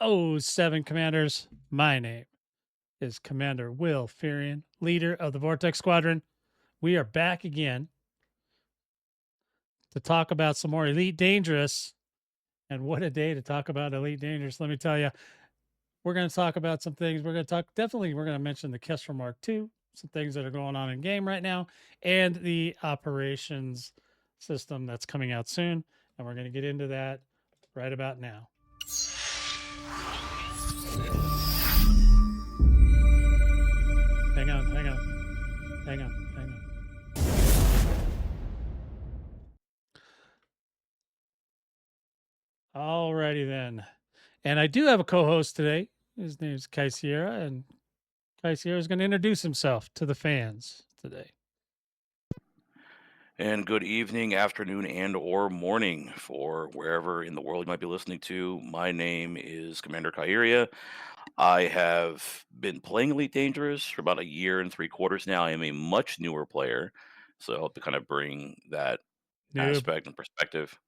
Oh, seven commanders. My name is Commander Will Fearion, leader of the Vortex Squadron. We are back again to talk about some more Elite Dangerous. And what a day to talk about Elite Dangerous. Let me tell you, we're going to talk about some things. We're going to mention the Kestral Mark II, some things that are going on in game right now, and the operations system that's coming out soon. And we're going to get into that right about now. Hang on. Alrighty then. And I do have a co-host today. His name is Kycera, and Kycera is going to introduce himself to the fans today. And good evening, afternoon, and or morning for wherever in the world you might be listening to. My name is Commander Kycera. I have been playing Elite Dangerous for about a year and 3/4 now. I am a much newer player, so I hope to kind of bring that Noob. aspect and perspective.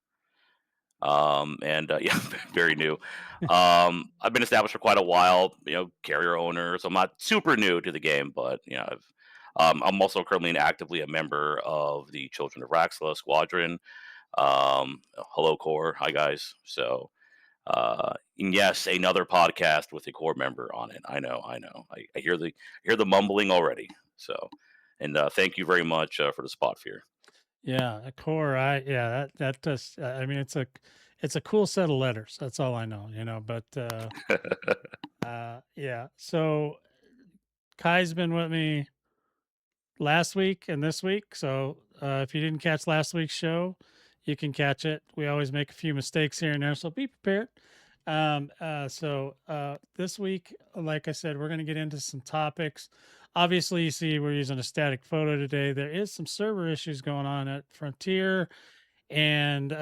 Yeah, very new. I've been established for quite a while, carrier owner, so I'm not super new to the game, but I'm also currently actively a member of the Children of Raxla Squadron. Hello, Core. Hi, guys. So, and yes, another podcast with a core member on it. I know. I hear the mumbling already. So, and thank you very much for the spot, Fear. Yeah, a core. That does. I mean, it's a cool set of letters. That's all I know. But yeah. So Kai's been with me last week and this week. So if you didn't catch last week's show, you can catch it. We always make a few mistakes here and there, so be prepared. This week, like I said, we're going to get into some topics. Obviously, you see we're using a static photo today. There is some server issues going on at Frontier, and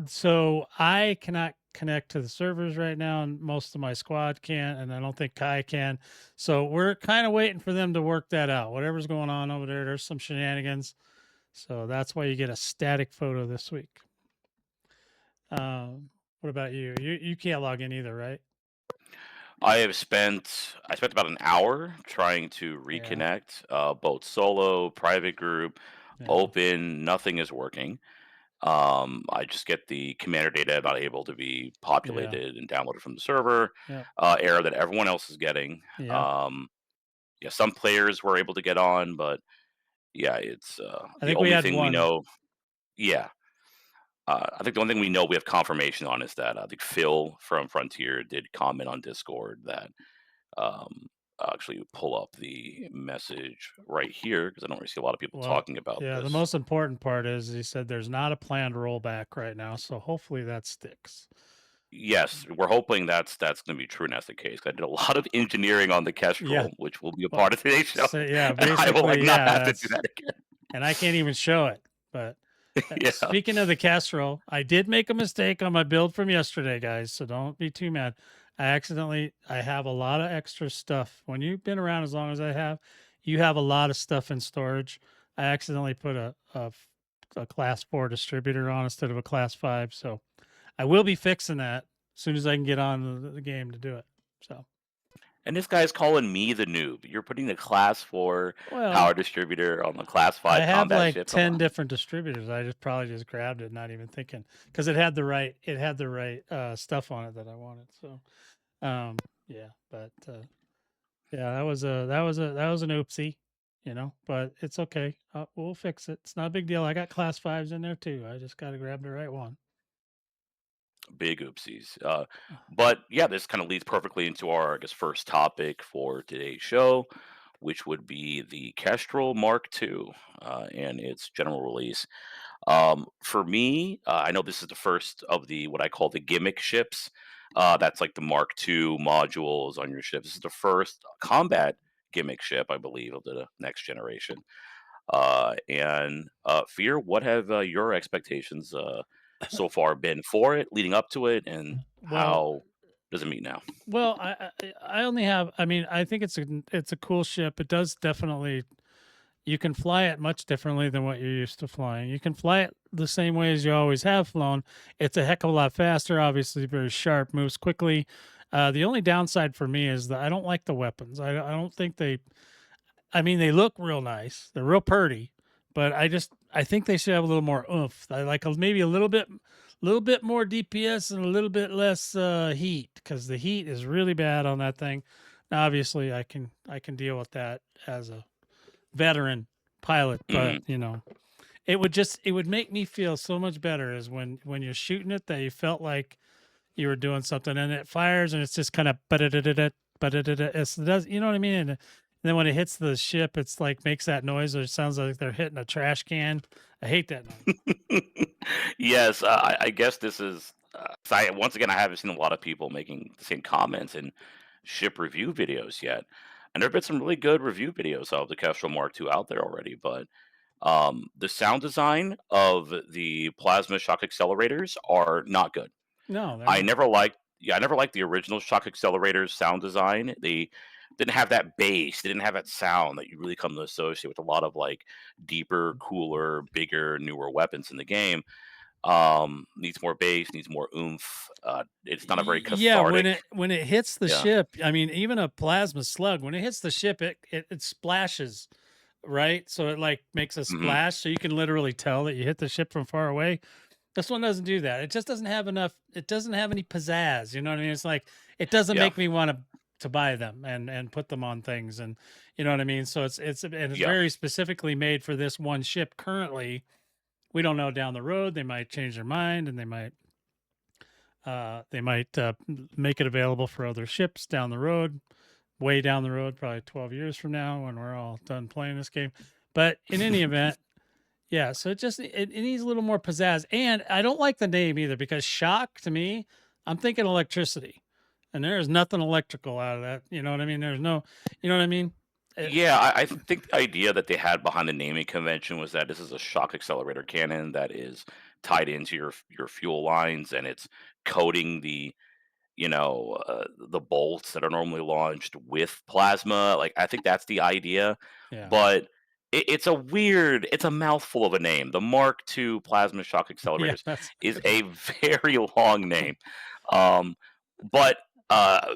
so I cannot connect to the servers right now, and most of my squad can't, and I don't think Kai can. So we're kind of waiting for them to work that out. Whatever's going on over there, there's some shenanigans. So that's why you get a static photo this week. What about you? You can't log in either, right? I spent about an hour trying to Yeah. reconnect, both solo, private group, Yeah. open, nothing is working. I just get the commander data about able to be Yeah. populated and downloaded from the server, Yeah. error that everyone else is getting. Yeah. Um, yeah, some players were able to get on, but yeah, it's I the think we only had thing we one. know. Yeah, I think the only thing we know we have confirmation on is that I think Phil from Frontier did comment on Discord that um, I'll actually pull up the message right here because I don't really see a lot of people Well, talking about yeah, the this. most important part is he said there's not a planned rollback right now, so hopefully that sticks. Yes, we're hoping that's going to be true, and that's the case. I did a lot of engineering on the Yeah. Kestrel, which will be a Well, part of today's show, so yeah, and I will like basically, not yeah, have to do that's that again. and I can't even show it. But Yeah. speaking of the Castro, I did make a mistake on my build from yesterday, guys. So don't be too mad. I have a lot of extra stuff. When you've been around as long as I have, you have a lot of stuff in storage. I accidentally put a class 4 distributor on instead of a class 5. So I will be fixing that as soon as I can get on the game to do it. So, And this guy's calling me the noob. You're putting a class 4 well, power distributor on the class I 5 have combat like ship. Come 10 on. different distributors. I just probably just grabbed it, not even thinking, because it had the right stuff on it that I wanted. So, yeah, but yeah, that was an oopsie, but it's okay. We'll fix it. It's not a big deal. I got class 5s in there too. I just got to grab the right one. Big oopsies. But yeah, this kind of leads perfectly into our, I guess, first topic for today's show, which would be the Kestrel Mark II and its general release. For me, I know this is the first of the what I call the gimmick ships. That's like the Mark II modules on your ship. This is the first combat gimmick ship, I believe, of the next generation. Fear, what have your expectations so far been for it, leading up to it, and Well, how does it meet now? well, I only have. I mean, I think it's a cool ship. It does definitely you can fly it much differently than what you're used to flying. You can fly it the same way as you always have flown. It's a heck of a lot faster, obviously very sharp, moves quickly. The only downside for me is that I don't like the weapons. I don't think they I mean, they look real nice. They're real pretty, but I think they should have a little more oomph. I like maybe little bit more DPS and a little bit less heat because the heat is really bad on that thing. Now, obviously, I can deal with that as a veteran pilot, but Mhm. you know, it would make me feel so much better is when you're shooting it that you felt like you were doing something and it fires and it's just kind of but it does, you know what I mean? And then when it hits the ship, it's like makes that noise or it sounds like they're hitting a trash can. I hate that noise. Yes, I guess this is. Once again, I haven't seen a lot of people making the same comments in ship review videos yet, and there have been some really good review videos of the Kestrel Mark II out there already. But the sound design of the plasma shock accelerators are not good. No, they're I not. never liked yeah, I never liked the original shock accelerators sound design. They didn't have that bass, they didn't have that sound that you really come to associate with a lot of, like, deeper, cooler, bigger, newer weapons in the game. Needs more bass, needs more oomph. It's not a very Yeah, cathartic. when it hits the Yeah. ship, I mean, even a plasma slug, when it hits the ship, it splashes, right? So it like makes a Mhm. splash, so you can literally tell that you hit the ship from far away. This one doesn't do that. It just doesn't have enough. It doesn't have any pizzazz. You know what I mean? It's like it doesn't Yeah. make me want to buy them and put them on things, and you know what I mean. So it's Yeah. very specifically made for this one ship. Currently, we don't know down the road they might change their mind and they might make it available for other ships down the road, way down the road, probably 12 years from now when we're all done playing this game. But in any event, yeah, so it needs a little more pizzazz, and I don't like the name either because shock to me, I'm thinking electricity, and there is nothing electrical out of that. You know what I mean? There's no, you know what I mean? It, Yeah, I think the idea that they had behind the naming convention was that this is a shock accelerator cannon that is tied into your fuel lines, and it's coating the bolts that are normally launched with plasma. Like, I think that's the idea, yeah, but it's a mouthful of a name. The Mark II plasma shock yeah, accelerators that's a is good a one. very long name. Um, but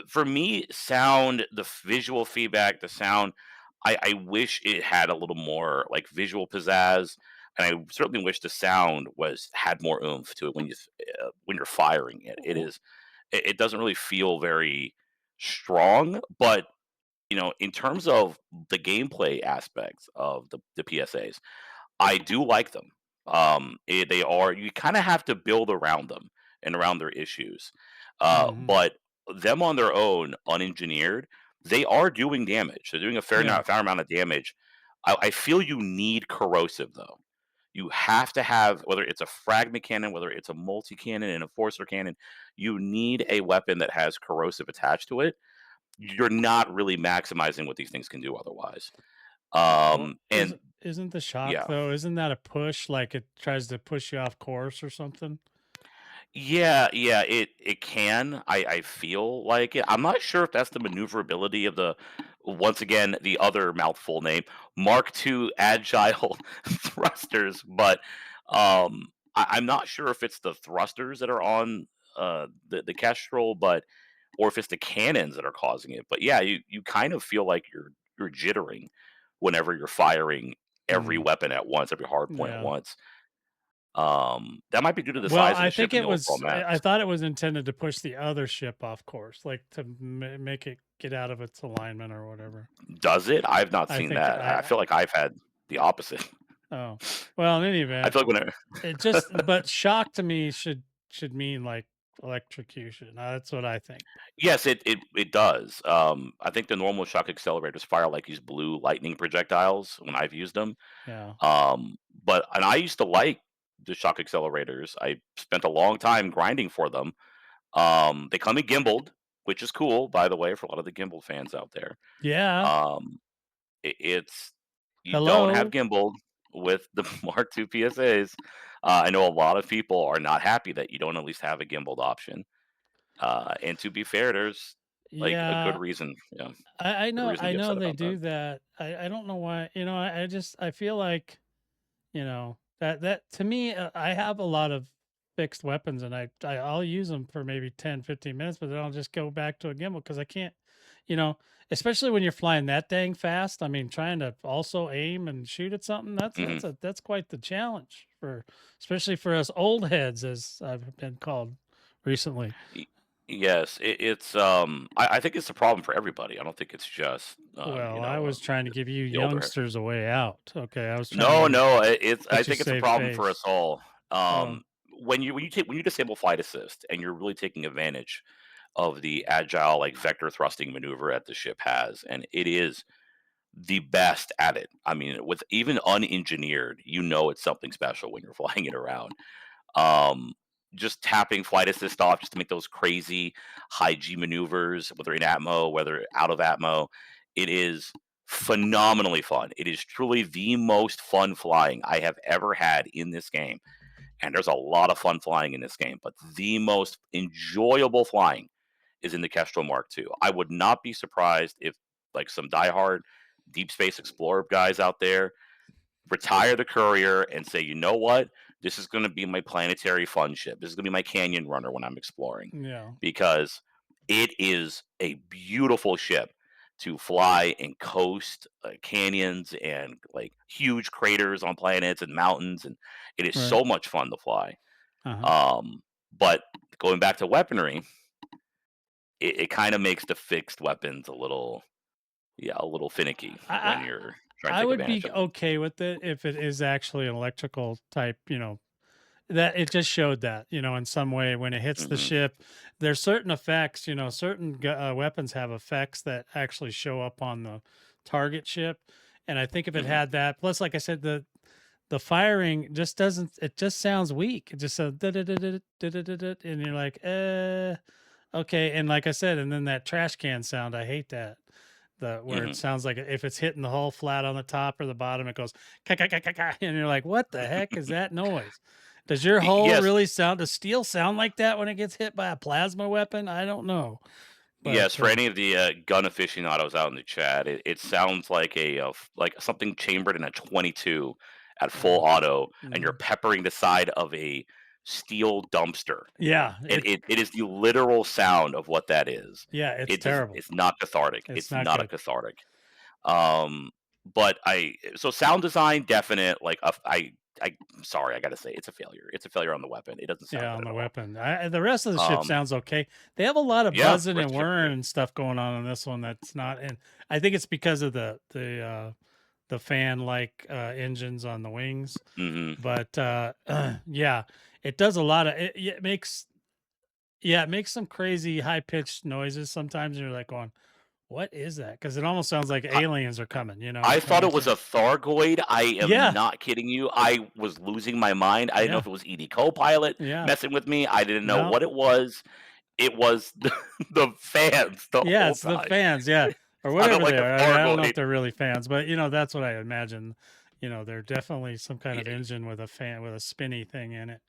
for me, sound, the visual feedback, the sound, I wish it had a little more like visual pizzazz. And I certainly wish the sound was had more oomph to it when you're firing it. It doesn't really feel very strong, but, in terms of the gameplay aspects of the PSAs, I do like them. They are you kinda have to build around them and around their issues. Hmm. But them on their own, unengineered, they are doing damage. They're doing a Yeah, fair amount of damage. I feel you need corrosive, though. You have to have, whether it's a fragment cannon, whether it's a multi-cannon, and a enforcer cannon, you need a weapon that has corrosive attached to it. You're not really maximizing what these things can do otherwise. well, And isn't the shock yeah. though? Isn't that a push? Like it tries to push you off course or something? Yeah, it can. I feel like it. I'm not sure if that's the maneuverability of the once again, the other mouthful name, Mark II agile thrusters, but I'm not sure if it's the thrusters that are on the Kestrel, but or if it's the cannons that are causing it. But yeah, you kind of feel like you're jittering whenever you're firing every Mm, weapon at once, every hard point at yeah. once. That might be due to the Well, size of I the ship think and the it overall was. mass. I thought it was intended to push the other ship off course, like to make it get out of its alignment or whatever. Does it? I've not I seen think that. I feel like I've had the opposite. oh, well, in any I event, feel like whenever it just but shock to me should mean like electrocution. That's what I think. Yes, it does. I think the normal shock accelerators fire like these blue lightning projectiles when I've used them. Yeah. And I used to like the shock accelerators. I spent a long time grinding for them. They come in gimbaled, which is cool, by the way, for a lot of the gimbal fans out there. Yeah. Um, it's you don't have Hello. gimbal with the Mark II PSAs. I know a lot of people are not happy that you don't at least have a gimbaled option. And to be fair, like a good Yeah, reason. Yeah, I good know reason to I be know upset they about that. do that. I don't know why, I just I feel like, that to me, I have a lot of fixed weapons and I'll use them for maybe 10, 15 minutes, but then I'll just go back to a gimbal because I can't, you know, especially when you're flying that dang fast. I mean, trying to also aim and shoot at something, Hmm. that's quite the challenge for, especially for us old heads, as I've been called recently. Yes, I think it's a problem for everybody. I don't think it's just Well, I was trying to give you the older. youngsters a way out. Okay, I was trying to No, give no, I let you think it's a save problem for face. us all. Oh, When you disable flight assist and you're really taking advantage of the agile like vector thrusting maneuver that the ship has, and it is the best at it. I mean, with even unengineered, it's something special when you're flying it around. Um, just tapping flight assist off just to make those crazy high G maneuvers, whether in Atmo, whether out of Atmo, it is phenomenally fun. It is truly the most fun flying I have ever had in this game. And there's a lot of fun flying in this game, but the most enjoyable flying is in the Kestrel Mark II. I would not be surprised if like some diehard Deep Space Explorer guys out there retire the courier and say, you know what? This is going to be my planetary fun ship. This is going to be my canyon runner when I'm exploring yeah, because it is a beautiful ship to fly and coast canyons and like huge craters on planets and mountains. And it is right. so much fun to fly. Uh-huh. Um, but going back to weaponry, it kind of makes the fixed weapons a little finicky I when I you're trying to I take would advantage be of them. okay with it if it is actually an electrical type, that it just showed that, in some way when it hits the Hmm. ship, there's certain effects, certain weapons have effects that actually show up on the target ship. And I think if it Hmm. had that, plus, like I said, the firing just doesn't, it just sounds weak. It just says, and you're like, okay. And like I said, and then that trash can sound, I hate that. The where it Hmm. sounds like if it's hitting the hull flat on the top or the bottom, it goes ka ka ka ka ka, and you're like, what the heck is that noise? Does your hull Yes, really sound? Does steel sound like that when it gets hit by a plasma weapon? I don't know, but yes. For any of the gun aficionados out in the chat, it sounds like like something chambered in a 22 at full uh, auto, and you're mhm. peppering the side of a steel dumpster. Yeah, It is the literal sound of what that is. yeah, it's It does. terrible. It's not cathartic. It's It's not not a good. cathartic. Um, but so sound design definite. Like I'm sorry, I gotta say it's a failure. It's a failure on the weapon. It doesn't sound Yeah, good on at the all. weapon. The rest of the ship Um, sounds okay. They have a lot of yeah, buzzing rest and of the ship's whirring great. and stuff going on this one that's not. And I think it's because of the fan like engines on the wings. Hmm. But yeah, it does a lot of it makes, yeah, it makes some crazy high pitched noises sometimes. And you're like going, what is that? Because it almost sounds like aliens are coming. I thought Coming it was through. a Thargoid. I am Yeah, not kidding you. I was losing my mind. I didn't know yeah, if it was ED Copilot yeah. messing with me. I didn't know No, what it was. It was the fans the yeah, whole it's the time. fans, yeah, or Sounded whatever they like a are. I mean, I don't know if Thargoid. they're really fans, but, that's what I imagine. They're definitely some kind of Y- engine with a fan with a spinny thing in it.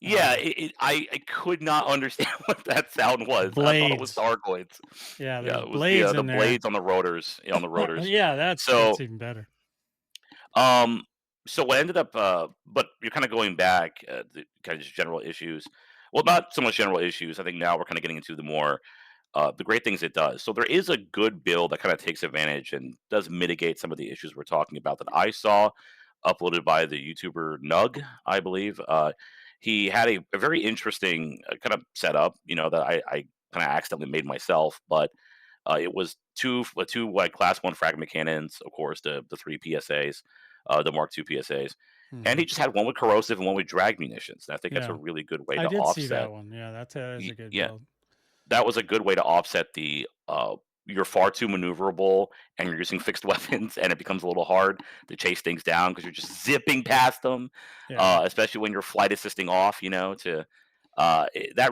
Yeah, Uh, I could not understand what that sound was. I thought it was Blades. Thargoids. Yeah, Yeah, there's it was blades the in there. blades on the rotors. On the rotors. Yeah, So that's even better. Um, so what ended up, but you're kind of going back, the kind of just general issues. Well, not so much general issues. I think now we're kind of getting into the great things it does. So there is a good build that kind of takes advantage and does mitigate some of the issues we're talking about that I saw uploaded by the YouTuber Nug, I believe. He had a very interesting kind of setup, that I kind of accidentally made myself, but it was two like class one fragment cannons, of course, the three PSAs, the Mark II PSAs, and Mhm. he just had one with corrosive and one with drag munitions. And I think that's a Yeah, really good way I to did see offset. that one. Yeah, that is a good Yeah, build. that was a good way to offset the you're far too maneuverable and you're using fixed weapons and it becomes a little hard to chase things down because you're just zipping past them, Yeah. especially when you're flight assisting off. That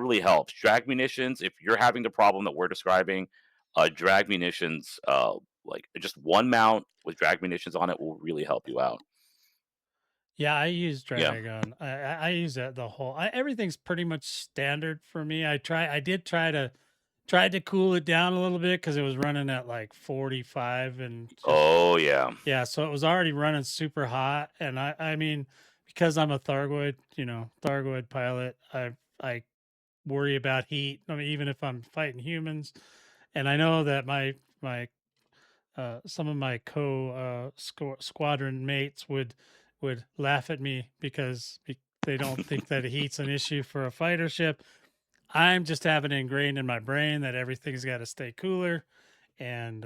really helps. Drag munitions, if you're having the problem that we're describing, drag munitions, like just one mount with drag munitions on it will really help you out. Yeah, I use Yeah. Dragon. I use that the whole everything's pretty much standard for me. I did try to Tried to cool it down a little bit because it was running at like 45 and just Oh, yeah. yeah, so it was already running super hot. And I mean, because I'm a Thargoid, Thargoid pilot, I worry about heat. I mean, even if I'm fighting humans, and I know that my some of my squadron mates would laugh at me because they don't think that heat's an issue for a fighter ship. I'm just having it ingrained in my brain that everything's got to stay cooler, and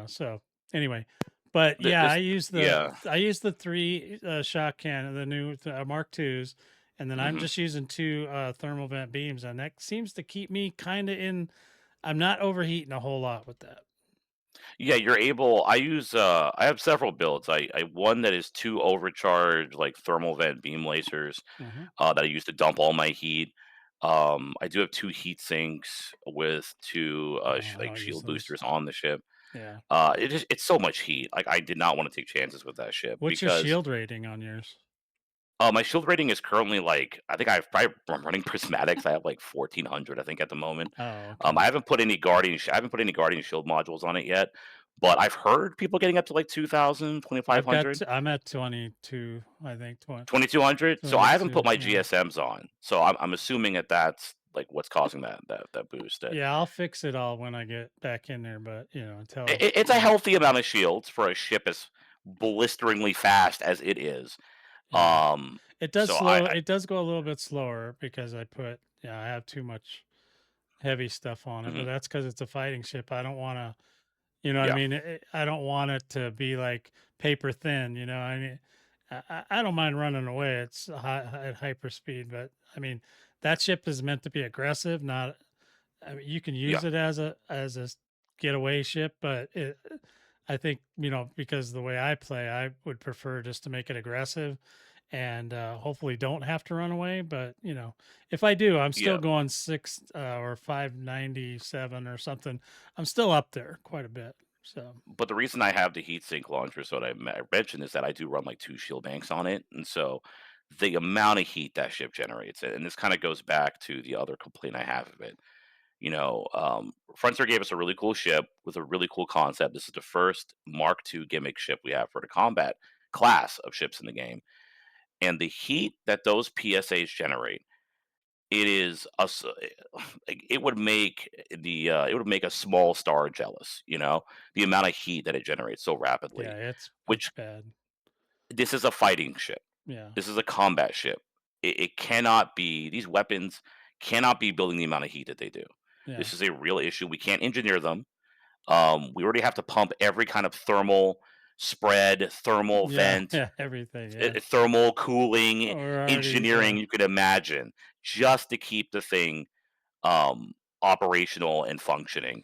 so anyway, but yeah, This yeah. I use the three shock cannon, the new Mark twos, and then I'm Mhm. just using two thermal vent beams, and that seems to keep me kind of in. I'm not overheating a whole lot with that. Yeah, you're able I have several builds. I one that is 2 overcharged, like, thermal vent beam lasers, Hmm. that I use to dump all my heat. I do have 2 heat sinks with 2, Oh, I don't use shield those. boosters on the ship. Yeah. It's so much heat, like, I did not wanna take chances with that ship What's your because, shield rating on yours? my shield rating is currently, like I think I'm running prismatics, I have, like, 1,400, I think, at the moment. Oh, okay. I haven't put any guardian shield modules on it yet, but I've heard people getting up to, like, 2,000, I'm at 22, I think 2,200. So I haven't 22. put my Yeah. GSMs on. So I'm assuming that that's, like, what's causing that boost. That Yeah, I'll fix it all when I get back in there, but it's a healthy amount of shields for a ship as blisteringly fast as it is. yeah. So I It does go a little bit slower because yeah, I have too much heavy stuff on it, but mhm, that's because it's a fighting ship. I don't want to, you know what I yeah, mean? I don't want it to be like paper thin, I mean, I don't mind running away. It's at hyper speed, but I mean, that ship is meant to be aggressive, not I mean, you can yeah, use it as a getaway ship, but I think because the way I play, I would prefer just to make it aggressive and hopefully don't have to run away. But if I do, I'm still yeah. going six or 597 or something. I'm still up there quite a bit. So But the reason I have the heatsink launcher, so that I mentioned, is that I do run like 2 shield banks on it, and so the amount of heat that ship generates, and this kinda goes back to the other complaint I have of it. Frontier gave us a really cool ship with a really cool concept. This is the first Mark II gimmick ship we have for the combat class of ships in the game, and the heat that those PSAs generate, it is like, it would make a small star jealous, the amount of heat that it generates so yeah, rapidly, it's which bad. this is a fighting ship. Yeah, This is a combat ship. It cannot be these weapons cannot be building the amount of heat that they do. yeah, This is a real issue. We can't engineer them. We already have to pump every kind of thermal spread, thermal yeah, vent, yeah. Everything. Yeah, thermal cooling, we're already engineering you could imagine just to keep the thing operational and functioning.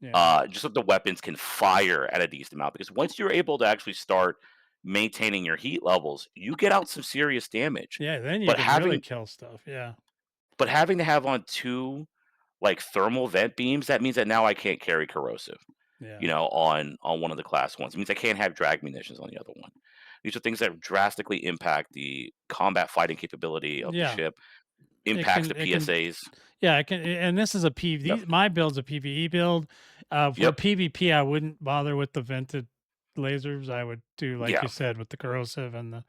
yeah, Just so the weapons can fire at a decent amount. Because once you're able to actually start maintaining your heat levels, you get out some serious damage. yeah. Then you But can really having kill stuff. Yeah, having to have on two like thermal vent beams, that means that now I can't carry corrosive. yeah, On one of the class ones. It means I can't have drag munitions on the other one. These are things that drastically impact the combat fighting capability of the yeah. ship, impacts the It can PSAs. Yeah, I can, and this is a Yep. PV. My build's a PVE build. For Yep. PvP, I wouldn't bother with the vented lasers. I would do like Yeah. you said with the corrosive and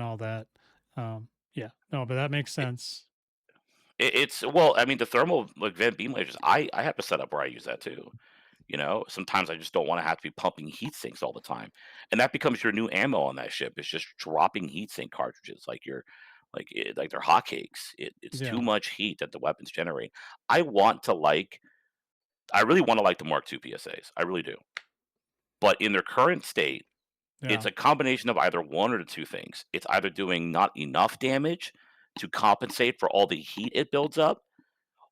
all that. Yeah, no, but that makes sense. It's well, I mean, the thermal like vent beam lasers. I have to set up where I use that too. Sometimes I just don't want to have to be pumping heat sinks all the time, and that becomes your new ammo on that ship. It's just dropping heat sink cartridges like they're hotcakes. It's too Yeah, much heat that the weapons generate. I want to like I really want to like the Mark II PSAs. I really do. But in their current state, it's yeah, a combination of either one or the two things. It's either doing not enough damage to compensate for all the heat it builds up,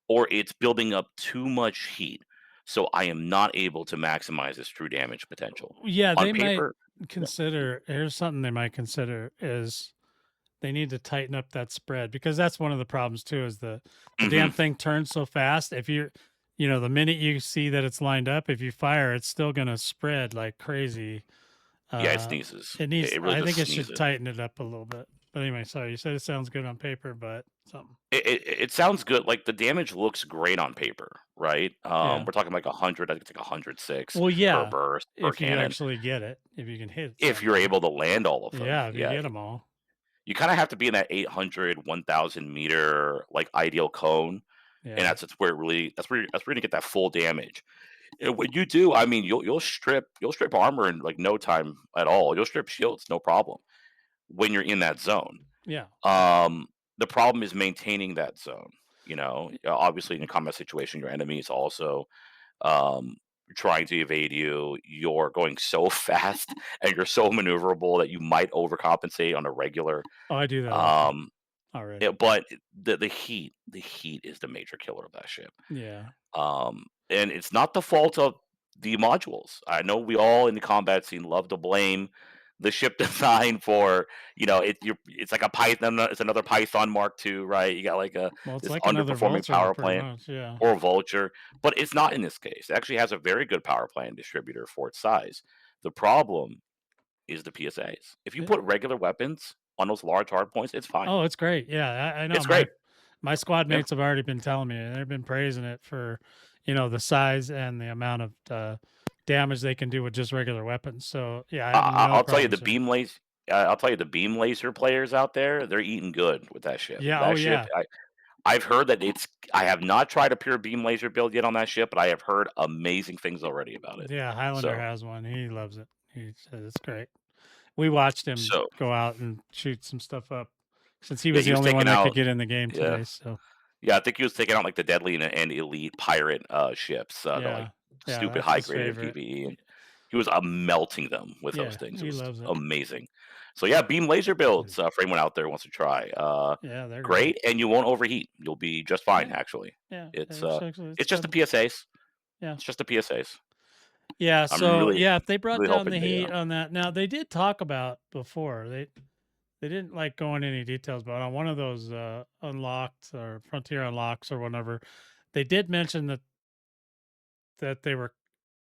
or it's building up too much heat. So I am not able to maximize its true damage potential. yeah. On They might paper, yeah. consider. Here's something they might consider is they need to tighten up that spread because that's one of the problems too. Is the damn Mhm. thing turns so fast. If you're the minute you see that it's lined up, if you fire, it's still gonna spread like crazy. Yeah, it Uh, sneezes. it It needs it really I does think it sneeze should it. tighten it up a little bit. But anyway, sorry, you said it sounds good on paper, but something. It sounds good, like, the damage looks great on paper, right? Yeah. We're talking like 100, I think it's like 106 Well, per yeah, burst, per if you cannon, actually get it, if you can hit it if you're somehow. able to land all of them. Yeah, if you Yeah, get them all. you kinda have to be in that 800, 1,000 meter, like, ideal cone, and Yeah. that's where it really that's where you're gonna get that full damage. And when you do, I mean, you'll strip armor in, like, no time at all. You'll strip shields, no problem, when you're in that zone. Yeah. Um, the problem is maintaining that zone, obviously, in a combat situation, your enemy is also, um, trying to evade you. You're going so fast and you're so maneuverable that you might overcompensate on a regular. Oh, I do that often Um, already. yeah, but the heat is the major killer of that ship. Yeah. And it's not the fault of the modules. I know we all in the combat scene love to blame the ship design for, it's like a Python, it's another Python Mark II, right? You got like Well, it's this like another underperforming Vulture power pretty plant much, yeah. or Vulture, but it's not in this case. It actually has a very good power plant distributor for its size. The problem is the PSAs. If you Eh put regular weapons on those large hard points, it's fine. oh, it's great, yeah, I know It's great. my squad Yeah. mates have already been telling me, they've been praising it for, the size and the amount of, damage they can do with just regular weapons, so, yeah, I have no I'll tell you problems the there. beam laser players out there, they're eating good with that ship. Yeah, oh, That ship, yeah. I've heard that I have not tried a pure beam laser build yet on that ship, but I have heard amazing things already about it. Yeah, Highlander So has one, he loves it. He says it's great. We watched him so go out and shoot some stuff up since he yeah, was he the was only one taking that could out get in the game yeah. today, so Yeah, I think he was taking out, like, the deadly and elite pirate, ships, the, like, yeah. Yeah, stupid that's high his graded favorite. PvE, and he was, melting them with those Yeah, things. It he was loves it. amazing. So, yeah, beam laser Mm. builds, for anyone out there who wants to try. Yeah, they're great. Great, and you won't overheat. You'll be just fine, Yeah, actually. yeah, It's, it's actually it's it's just the fun. PSAs. Yeah. It's just the PSAs. Yeah, I'm so, really, yeah, if they brought really down hoping the they, heat on that now, they did talk about before, they didn't, like, go into any details, but on one of those, unlocked or frontier unlocks or whatever, they did mention that they were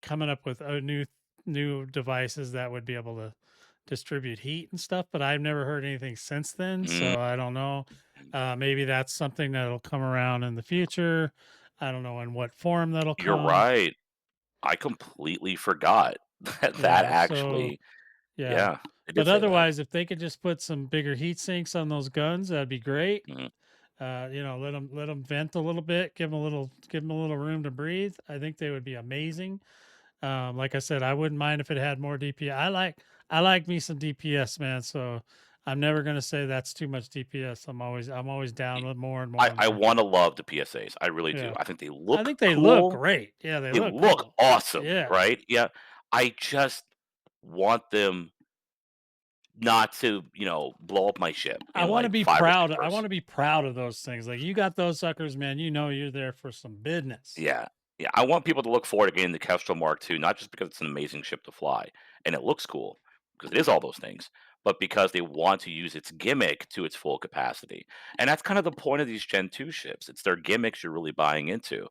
coming up with a new devices that would be able to distribute heat and stuff, but I've never heard anything since then, mm, so I don't know. Maybe that's something that'll come around in the future. I don't know in what form that'll you're come. right. I completely forgot that Yeah, so actually, yeah. yeah, they did But say that. otherwise, if they could just put some bigger heat sinks on those guns, that'd be great. Mhm. Let them vent a little bit, give them a little room to breathe. I think they would be amazing. Like I said, I wouldn't mind if it had more DPS. I like me some DPS, man. So I'm never gonna say that's too much DPS. I'm always down with more and more and I more. wanna love the PSAs, I really do. Yeah. I think they I look think they look cool, great. Yeah, they they look look cool. awesome, Yeah. right? Yeah. I just want them not to, blow up my ship I in, want to like, be 5 or 6 proud. I want bursts. to be proud of those things. Like you got those suckers, man. You know you're there for some business. Yeah. Yeah, I want people to look forward to getting the Kestrel Mark II, not just because it's an amazing ship to fly, and it looks cool, because it is all those things, but because they want to use its gimmick to its full capacity, and that's kind of the point of these Gen 2 ships. It's their gimmicks you're really buying into.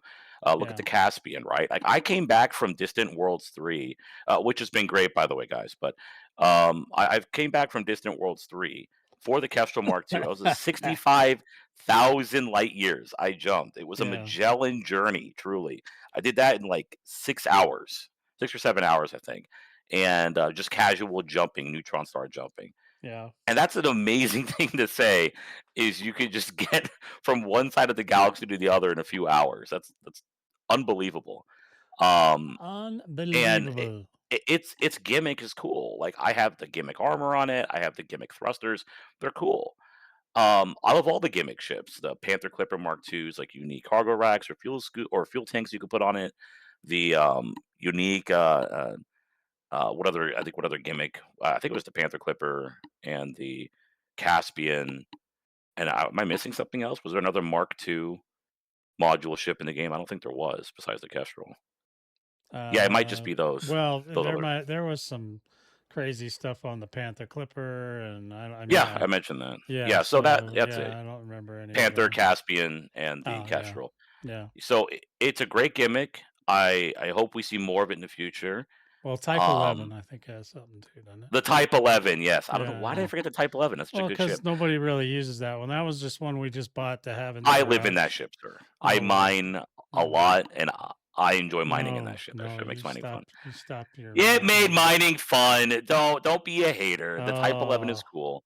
Look at Yeah. the Caspian, right? Like, I came back from Distant Worlds 3, which has been great, by the way, guys, but, I've came back from Distant Worlds 3 for the Kestrel Mark II. I was a 65,000 light years I jumped. It was a Yeah. Magellan journey, truly. I did that in like 6 hours, 6 or 7 hours, I think, and just casual jumping, neutron star jumping. Yeah. And that's an amazing thing to say. Is you can just get from one side of the galaxy to the other in a few hours. That's unbelievable. Um, and Unbelievable. its gimmick is cool. Like, I have the gimmick armor on it. I have the gimmick thrusters. They're cool. I love all the gimmick ships. The Panther Clipper Mark II's, like, unique cargo racks or fuel tanks you could put on it. The unique what other gimmick? I think it was the Panther Clipper and the Caspian. And am I missing something else? Was there another Mark II module ship in the game? I don't think there was besides the Kestrel. Yeah, it might just Uh, be those well, those other. there was some crazy stuff on the Panther Clipper, and I mean, Yeah, I mentioned that. yeah. Yeah, so So that's it. yeah, I don't remember any Panther, other. Caspian, and the Oh yeah, Kestrel. yeah. So it's a great gimmick. I hope we see more of it in the future. Well, Type Um, 11, I think, has something too, doesn't it? the Type 11, yes. I don't know Yeah, why did I yeah. forget the Type 11? That's such a Well, good because ship. nobody really uses that one. That was just one we just bought to have in the I live in garage. that ship, sir. I Oh, well, mine a never mind. lot, and I enjoy mining in that No, ship. That no, ship makes mining fun. you stop your It made mining. mining fun. Don't be a hater. The Type 11 is Oh, cool.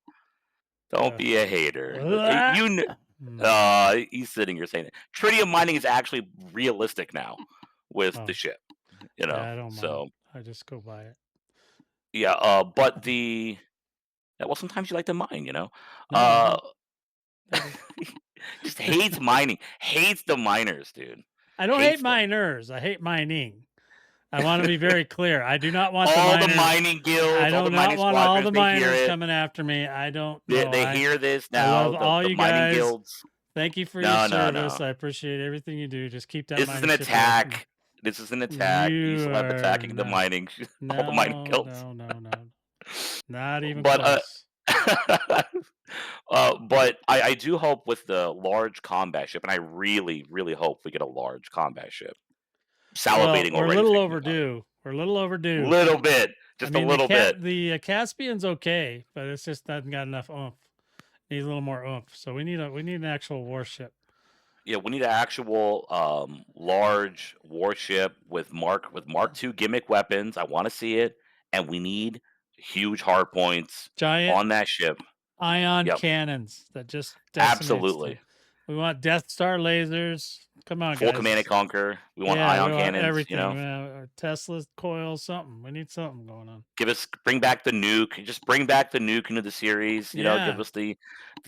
Don't ugh. be a hater. Ugh. Hmm. He's sitting here saying it. Tritium mining is actually realistic now with the Oh, ship, yeah, I don't mind. So, I just go buy it. yeah, but yeah, well, sometimes you like to mine, No, I Uh, do. I do. just hates mining. Hates the miners, dude. I don't hate Hates them. miners. I hate mining. I want to be very clear. I do not want the All the miners. mining I guilds, all do the not mining want all squadrons, the they hear miners it. coming after me. I don't They know. they hear this I love now, all the you mining guys. guilds. Thank you for your No, no, service. no. I appreciate everything you do. Just keep that This is an mining ship away from me. attack. This is an attack. You You still have are attacking the not. mining all the mining No, guilds. no, no, no. Not even But, close. but I do hope with the large combat ship, and I really, really hope we get a large combat ship. Well, Salivating we're a already little thinking about it. overdue. We're a little overdue. Little bit, I just a mean, little bit. the Caspian's okay, but it's just doesn't got enough oomph. Needs a little more oomph. So we need an actual warship. Yeah, we need an actual large warship with Mark II gimmick weapons. I want to see it, and we need huge hard points Giant on that ship. ion Yep, cannons that just decimates them. absolutely. We want Death Star lasers. Come on, Full guys. command and conquer. We want Yeah, we ion want cannons. everything. Tesla coils, something. We need something going on. Bring back the nuke. Just bring back the nuke into the series. Yeah.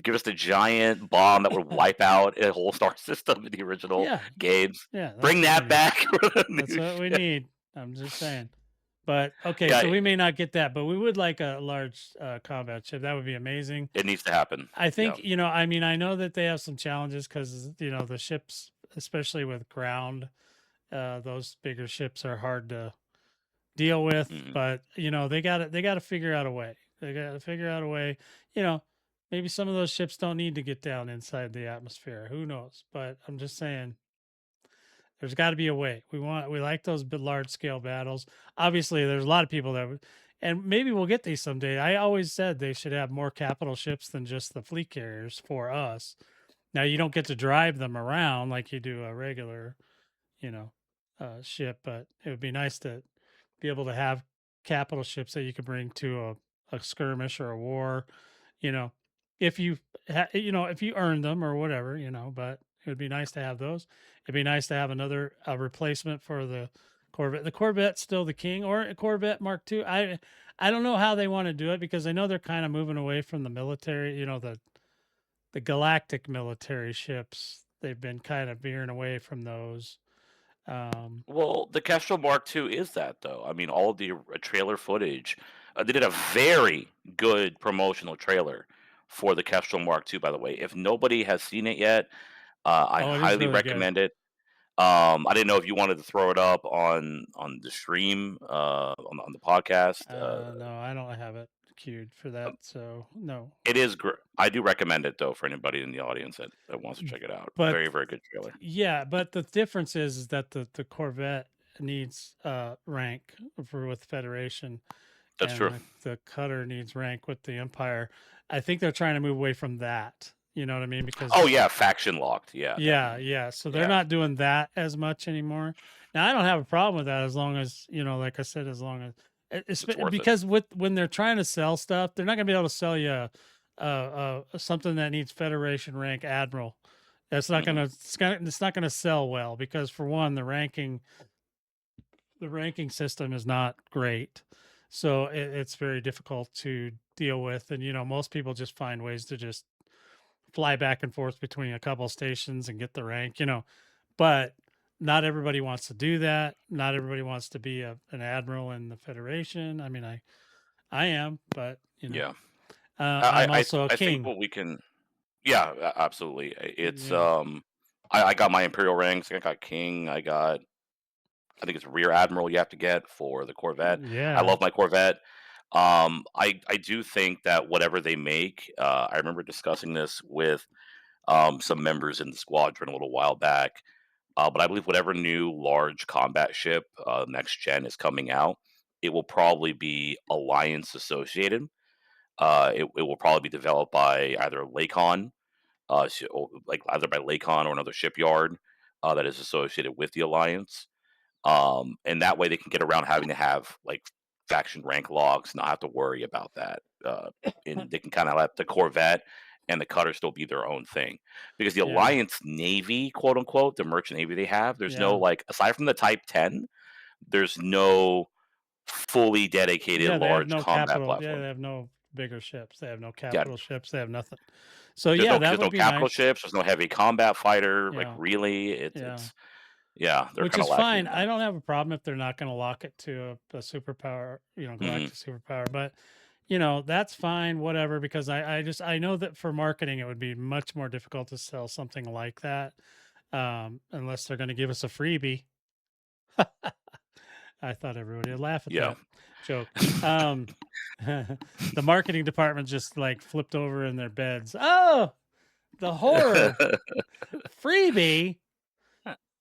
Give us the giant bomb that would wipe out a whole star system in the original Yeah. games. Yeah. That's Bring what we that need. back for the That's new what we ship. need. I'm just saying. But okay, Yeah, so we may not get that, but we would like a large combat ship. That would be amazing. it needs to happen. I Yeah. think, I mean, I know that they have some challenges because, the ships, especially with ground, those bigger ships are hard to deal with, Mhm. but they got to figure out a way. They got to figure out a way. You know, maybe some of those ships don't need to get down inside the atmosphere. Who knows? But I'm just saying, there's got to be a way. We like those large scale battles. Obviously, there's a lot of people and maybe we'll get these someday. I always said they should have more capital ships than just the fleet carriers for us. Now you don't get to drive them around like you do a regular, you know, ship, but it would be nice to be able to have capital ships that you could bring to a skirmish or a war, you know, if you if you earn them or whatever, but it would be nice to have those. It'd be nice to have another a replacement for the Corvette. The Corvette's still the king, or a Corvette Mark II. I don't know how they want to do it because I know they're kind of moving away from the military, the galactic military ships. They've been kind of veering away from those. Um, Well, the Kestrel Mark II is that though. I mean, all of the trailer footage. They did a very good promotional trailer for the Kestrel Mark II. By the way, if nobody has seen it yet, I oh, it is highly really good. recommend it. I didn't know if you wanted to throw it up on the stream, on the podcast. No, I don't have it queued for that, so no. It is I do recommend it though for anybody in the audience that wants to check it out. But Very, very good trailer. yeah, but the difference is that the Corvette needs rank for with Federation, That's and true. the cutter needs rank with the Empire. I think they're trying to move away from that. You know what I mean? Oh Because yeah, faction locked. Yeah, yeah, definitely. yeah. So they're Yeah, not doing that as much anymore. Now I don't have a problem with that as long as like I said, as long as it's worth it. because when they're trying to sell stuff, they're not going to be able to sell you something that needs Federation rank Admiral. That's not Hmm. gonna it's not gonna sell well because for one, the ranking system is not great, so it's very difficult to deal with. And most people just find ways to just fly back and forth between a couple stations and get the rank. But not everybody wants to do that. Not everybody wants to be an admiral in the Federation. I mean, I am, but Yeah, I'm also a I think king. what we can. Yeah, absolutely. It's Yeah, I got my Imperial ranks. I got King. I think it's Rear Admiral you have to get for the Corvette. I yeah. love my Corvette. I do think that whatever they make, I remember discussing this with some members in the squadron a little while back. But I believe whatever new large combat ship next gen is coming out, it will probably be Alliance associated. It will probably be developed by either Lakon, or like either by Lakon or another shipyard that is associated with the Alliance. And that way they can get around having to have like faction rank logs, not have to worry about that. And they can kind of let the Corvette and the cutter still be their own thing, because the Yeah. Alliance Navy, quote unquote, the merchant navy they have, there's no, Yeah. like, aside from the Type 10, there's no fully dedicated Yeah, they have large no combat capital. Yeah, platform. they have no bigger ships. They have no Yeah, capital ships. They have nothing. So yeah, that there's would no be capital nice. ships, there's no heavy combat fighter. Like, Yeah. really, Yeah. it's yeah, they're Which kind of is lacking fine. in I that. don't have a problem if they're not going to lock it to a superpower, Hmm. galactic superpower. But that's fine, whatever. Because I know that for marketing, it would be much more difficult to sell something like that, unless they're going to give us a freebie. I thought everybody would laugh at Yeah. that joke. Um, the marketing department just like flipped over in their beds. Oh, the horror freebie.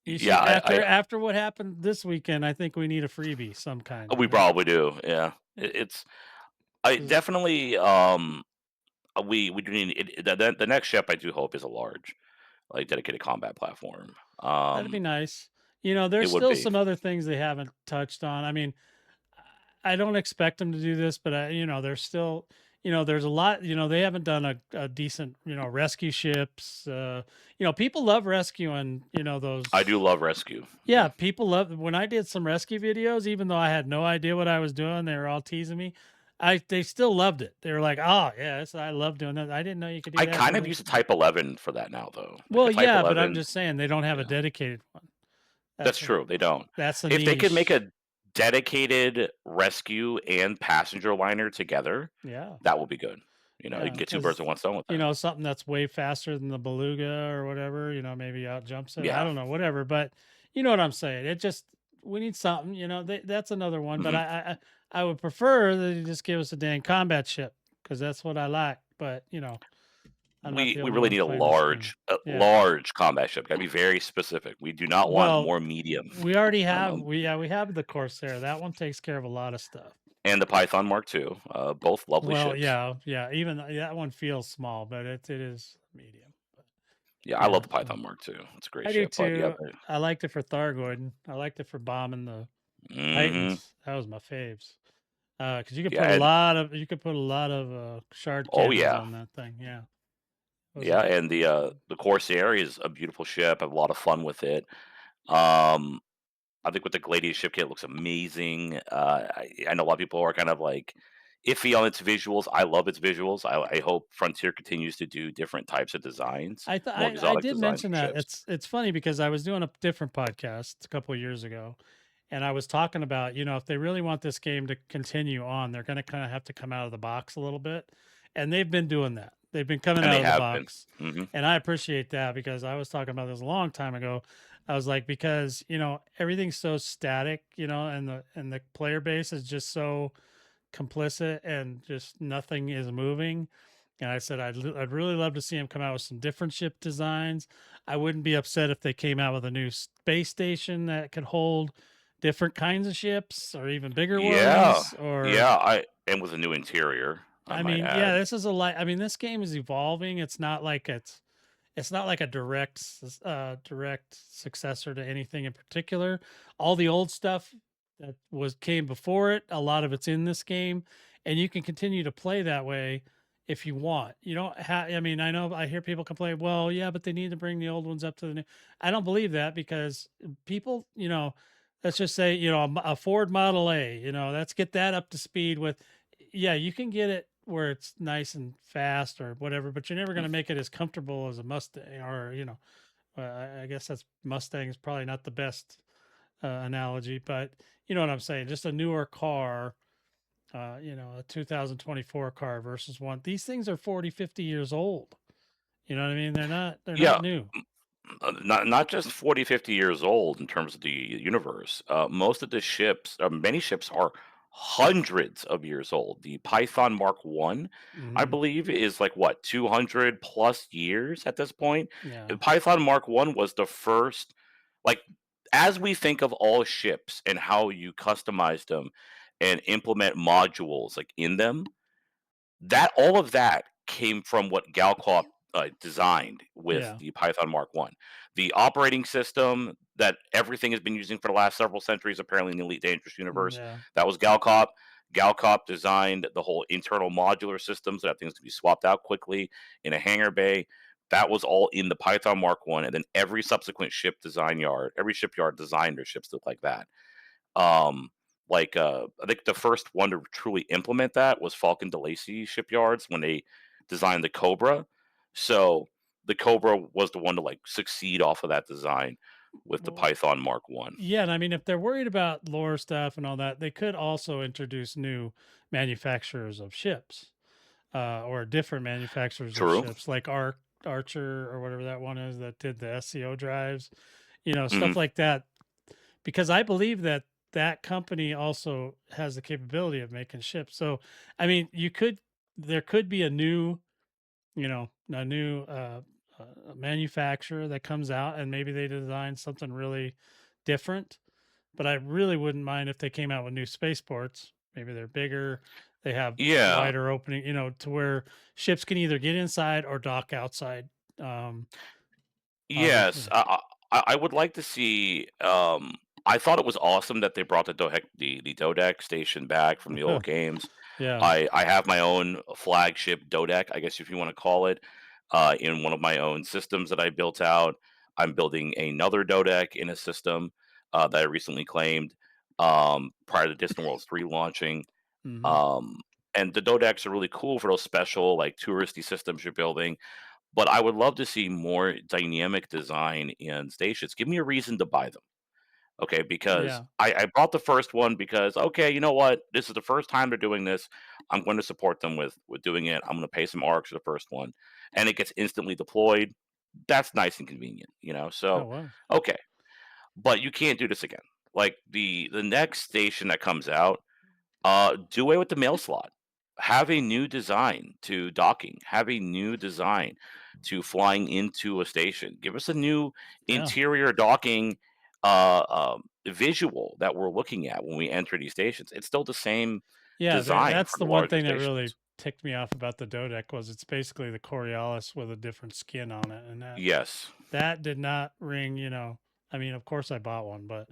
You Yeah, should I after what happened this weekend. I think we need a freebie some kind. we probably do. Yeah, it's I 'Cause definitely we do need it. The next ship I do hope is a large, like, dedicated combat platform. that'd be Um, nice. it There's would still be. some other things they haven't touched on. I mean, I don't expect them to do this, but there's still, there's a lot. They haven't done a decent, rescue ships. People love rescuing. I Those. do love rescue. Yeah, Yeah, people love when I did some rescue videos, even though I had no idea what I was doing, they were all teasing me. They still loved it. They were like, "Oh, yes, I love doing that. I didn't know you could do I that kind with of it." use a Type 11 for that now, though. Like Well, a Type yeah, but I'm 11. just saying they don't have a Yeah, dedicated one. that's That's a true. They don't. that's a If they could make niche. a dedicated rescue and passenger liner together, Yeah. that would be good. You Yeah, can get two birds because with one stone with that. something that's way faster than the beluga or whatever, maybe out jumps it. I Yeah. don't know, whatever. But you know what I'm saying. It just we need something. That's another one. But Hmm. I would prefer that you just give us a dang combat ship because that's what I like. But I'm not the We only really one need a playing this game. Yeah. large combat ship. Gotta be very specific. We do not want Well, more medium. we already have Um, we have the Corsair. That one takes care of a lot of stuff. and the Python Mark II, both lovely Well, ships. yeah, yeah. Even that one feels small, but it is medium. But Yeah, I love yeah, the so. Python Mark II. It's a great I do ship, but yeah, too. I liked it for Thargoid. I liked it for bombing the hmm Titans. That was my faves. Because you could yeah, put and a lot of shard oh cannons yeah, on that thing. Yeah, it was yeah, and the Corsair is a beautiful ship. I have a lot of fun with it. Um, I think with the Gladius ship kit, it looks amazing. I know a lot of people are kind of like iffy on its visuals. I love its visuals. I hope Frontier continues to do different types of designs, I thought more I exotic did designs mention for that. ships. It's funny because I was doing a different podcast a couple of years ago, and I was talking about if they really want this game to continue on, they're going to kind of have to come out of the box a little bit, and they've been doing that. They've been coming And out they of the have been. box, Hmm. and I appreciate that because I was talking about this a long time ago. I was like because everything's so static, and the player base is just so complicit and just nothing is moving. And I said, I'd really love to see him come out with some different ship designs. I wouldn't be upset if they came out with a new space station that could hold different kinds of ships or even bigger Yeah, ones. Or, yeah. And with a new interior, I I might mean, yeah, add. this is a light. I mean, this game is evolving. It's not like a direct successor to anything in particular. All the old stuff that was came before it, a lot of it's in this game, and you can continue to play that way if you want. You don't have. I mean, I know I hear people complain. Well, yeah, but they need to bring the old ones up to the new. I don't believe that because people, let's just say, a Ford Model A. Let's get that up to speed with. Yeah, you can get it where it's nice and fast or whatever, but you're never going to make it as comfortable as a Mustang or, I guess that's Mustang is probably not the best analogy, but you know what I'm saying? Just a newer car, a 2024 car versus one. These things are 40, 50 years old. You know what I mean? They're not Yeah, new. not just 40, 50 years old in terms of the universe. Most of the ships, many ships are hundreds of years old. The Python Mark One, I Hmm. believe, is like what, 200 plus years at this point. Yeah. Python Mark One was the first, like, as we think of all ships and how you customize them. and implement modules like in them, that all of that came from what Galcorp, designed with Yeah. the Python Mark One. The operating system that everything has been using for the last several centuries, apparently in the Elite Dangerous universe, Yeah. that was Galcorp. Galcorp designed the whole internal modular systems that things to be swapped out quickly in a hangar bay. That was all in the Python Mark One, and then every subsequent every shipyard designed their ships to look like that. Um, I think the first one to truly implement that was Falcon DeLacy shipyards when they designed the Cobra. So the Cobra was the one to like succeed off of that design with the Well, Python Mark One. yeah, and I mean, if they're worried about lore stuff and all that, they could also introduce new manufacturers of ships, or different manufacturers of True. ships, like Archer or whatever that one is that did the SCO drives, Hmm. stuff like that. Because I believe that that company also has the capability of making ships. So, I mean, there could be a new manufacturer that comes out, and maybe they design something really different. But I really wouldn't mind if they came out with new spaceports. Maybe they're bigger, they have Yeah. wider opening, to where ships can either get inside or dock outside. Um, Yes. obviously, I would like to see. I thought it was awesome that they brought the Dodec station back from the old games. yeah. I have my own flagship Dodec, I guess if you want to call it, in one of my own systems that I built out. I'm building another Dodec in a system that I recently claimed prior to Distant Worlds 3 launching. Hmm. Um, and the Dodecs are really cool for those special, like touristy systems you're building. But I would love to see more dynamic design in stations. Give me a reason to buy them. Okay, because Yeah. I bought the first one because okay, you know what? This is the first time they're doing this. I'm going to support them with doing it. I'm going to pay some ARCs for the first one, and it gets instantly deployed. That's nice and convenient. Oh, So wow. okay, but you can't do this again. Like the next station that comes out, do away with the mail slot. Have a new design to docking. Have a new design to flying into a station. Give us a new Yeah. interior docking visual that we're looking at when we enter these stations. It's still the same Yeah, design that's for the the one larger thing that really stations. ticked me off about the Dodec was it's basically the Coriolis with a different skin on it, and Yes. that did not ring. I mean, of course I bought one, but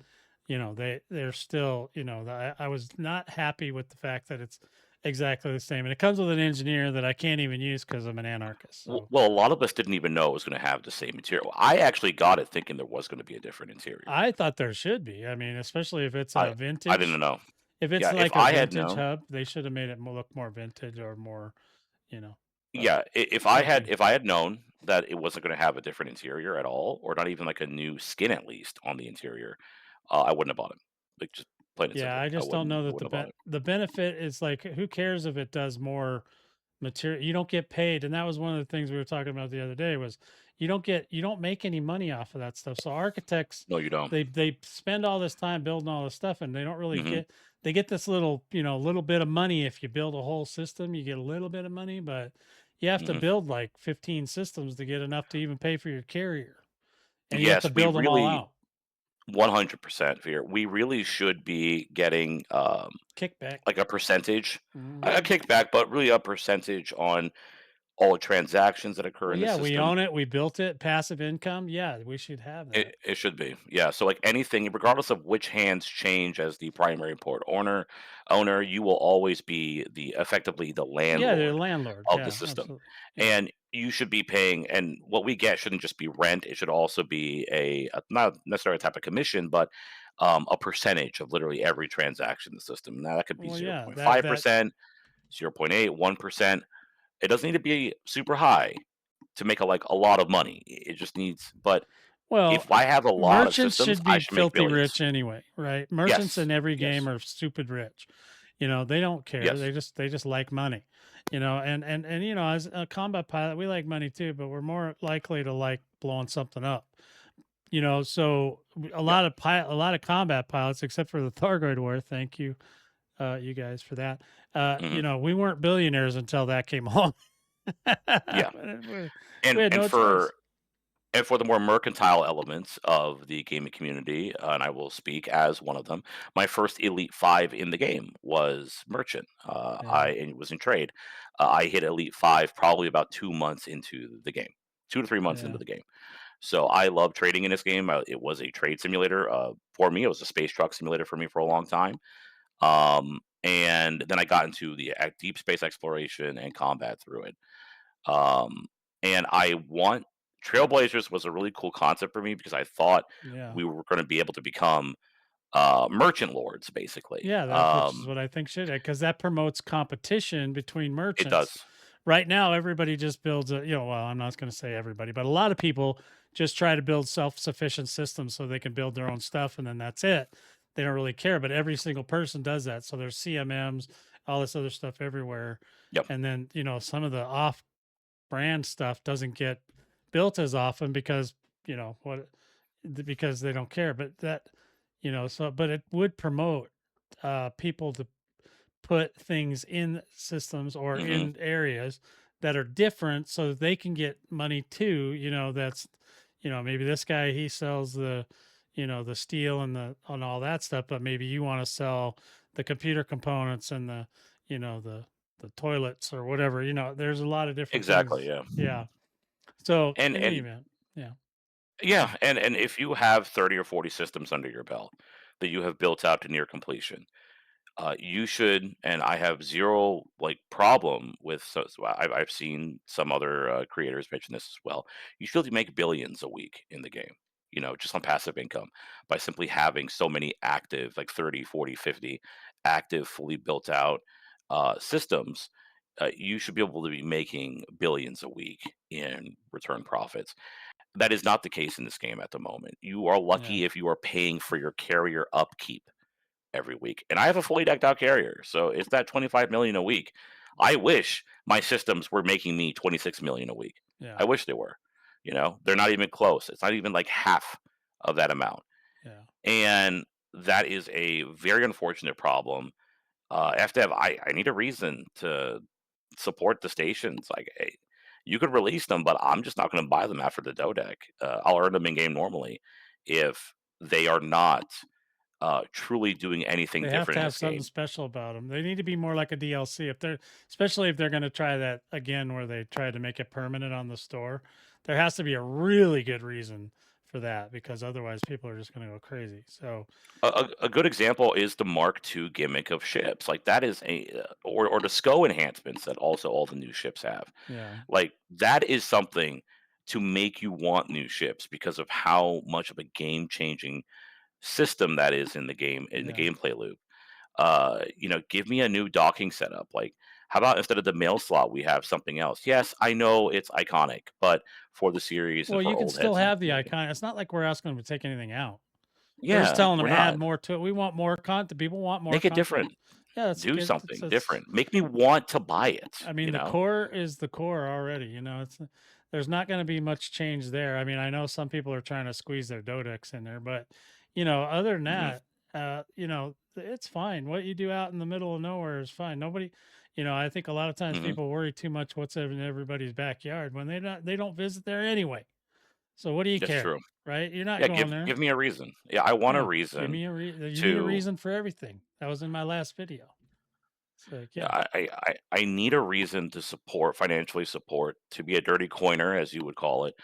they're still, I was not happy with the fact that it's exactly the same, and it comes with an engineer that I can't even use because I'm an anarchist. So Well, a lot of us didn't even know it was going to have the same material. I actually got it thinking there was going to be a different interior. I thought there should be. I mean, especially if it's a I didn't vintage. know. If it's Yeah, if like a I had vintage known, hub, they should have made it look more vintage or more, you know. But yeah, we'll see. if I had known that it wasn't gonna have a different interior at all, or not even like a new skin at least on the interior, I wouldn't have bought it. Like just plain and Yeah, simple. I just don't know I that wouldn't have bought it. the benefit is like, who cares if it does more material? You don't get paid, and that was one of the things we were talking about the other day was you don't make any money off of that stuff. So architects, No, you don't. they spend all this time building all this stuff, and they don't really Mhm, get this little bit of money. If you build a whole system, you get a little bit of money, but you have to mhm. build like 15 systems to get enough to even pay for your carrier, and you have to Yes, we build them all really out. 100% fear. We really should be getting, Kickback. like a percentage, a Mhm. kickback, but really a percentage on all the transactions that occur Well, in the yeah, we system. own it, we built it, passive income. Yeah, we should have that. It should be, yeah. So like anything, regardless of which hands change as the primary port owner, you will always be the effectively the Yeah, they're landlord landlord. of the Yeah, system, absolutely. Yeah. and you should be paying. And what we get shouldn't just be rent; it should also be not necessarily a type of commission, but a percentage of literally every transaction in the system. Now that could be Well, zero yeah, point that five that percent, 0.8, 1%. It doesn't need to be super high to make a lot of money. It just needs, but well, if I have a lot of merchants systems, should I be should make filthy billions. rich anyway, right? Merchants Yes. in every game Yes. are stupid rich. They don't care. Yes. They just like money. And as a combat pilot, we like money too, but we're more likely to like blowing something up. So Yeah. a lot of combat pilots, except for the Thargoid War, thank you, you guys for that. Mhm. We weren't billionaires until that came along. Yeah. But we And had and no choice. And for the more mercantile elements of the gaming community, and I will speak as one of them, my first Elite 5 in the game was Merchant. Yeah. It was in trade. I hit Elite 5 probably about 2 months into the game, 2 to 3 months into Yeah. the game. So I love trading in this game. It was a trade simulator for me. It was a space truck simulator for me for a long time. And then I got into the deep space exploration and combat through it. Um, and I want Trailblazers was a really cool concept for me because I thought Yeah. we were going to be able to become merchant lords, basically. Yeah, that which is what I think should, because that promotes competition between It merchants. does. Right now, everybody just builds a, well, I'm not going to say everybody, but a lot of people just try to build self-sufficient systems so they can build their own stuff and then that's it. They don't really care, but every single person does that. So there's CMMs, all this other stuff everywhere. Yep. And then, some of the off-brand stuff doesn't get built as often because, what because they don't care, but but it would promote people to put things in systems or Hmm. in areas that are different so that they can get money too. That's, maybe this guy, he sells the steel and all that stuff, but maybe you want to sell the computer components and the toilets or whatever. There's a lot of different Exactly. things. Yeah. Yeah. So in any And event, yeah. yeah, and if you have 30 or 40 systems under your belt that you have built out to near completion, you should, and I have zero like problem with. I've seen some other creators mention this as well. You should really make billions a week in the game, just on passive income by simply having so many active, like 30, 40, 50 active, fully built out systems. You should be able to be making billions a week in return profits. That is not the case in this game at the moment. You are Yeah. lucky if you are paying for your carrier upkeep every week. And I have a fully decked out carrier, so it's that 25 million a week. I wish my systems were making me 26 million a week. Yeah. I wish they were. They're not even close. It's not even like half of that amount. Yeah. And that is a very unfortunate problem. I have to have I need a reason to support the stations. Like, hey, you could release them, but I'm just not going to buy them after the Dodec. I'll earn them in game normally if they are not truly doing anything They have different to in have this something game. special about them. They need to be more like a DLC. Especially if they're going to try that again, where they try to make it permanent on the store, there has to be a really good reason for that because otherwise people are just going to go crazy. So, A good example is the Mark II gimmick of ships. Like that is or the SCO enhancements that also all the new ships have. yeah, Like that is something to make you want new ships because of how much of a game changing system that is in the yeah. gameplay loop. Give me a new docking setup. Like, how about instead of the mail slot, we have something else? Yes, I know it's iconic, but for the series and Well, for you can old still heads, have the icon. It's not like we're asking them to take anything out. We're just yeah, telling them we're add not. more to it. We want more content. People want more Make it content. different. Yeah, that's Do good. something different. Make me want to buy it. I mean, the core is the core already. There's not going to be much change there. I mean, I know some people are trying to squeeze their dodecs in there, but other than Hmm. that, it's fine. What you do out in the middle of nowhere is fine. Nobody, I think a lot of times Hmm. people worry too much what's in everybody's backyard when they don't visit there anyway. So what do you That's care, true. right? You're not Yeah, going give there. give me a reason. Yeah, I want a Yeah, give reason me a you need a to. reason for everything. That was in my last video. It's like, Yeah, yeah, I need a reason to support financially support to be a dirty coiner, as you would call it,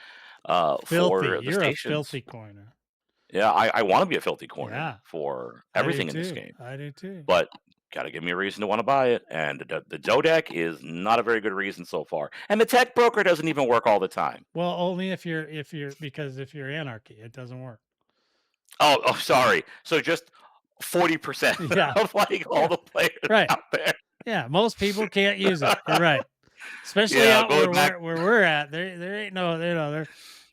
filthy. for the You're a stations. filthy coiner. Yeah, I want to be a filthy corner Yeah. for I do everything in this too. game, I do too. but gotta give me a reason to want to buy it. And the Dodec is not a very good reason so far. And the tech broker doesn't even work all the time. Well, only if you're because if you're anarchy, it doesn't work. Oh, sorry. So just 40% Yeah. of like all Yeah. the players Right. out there. Yeah. Most people can't use it. You're right. Especially Yeah, out going where back. we're at. There ain't no,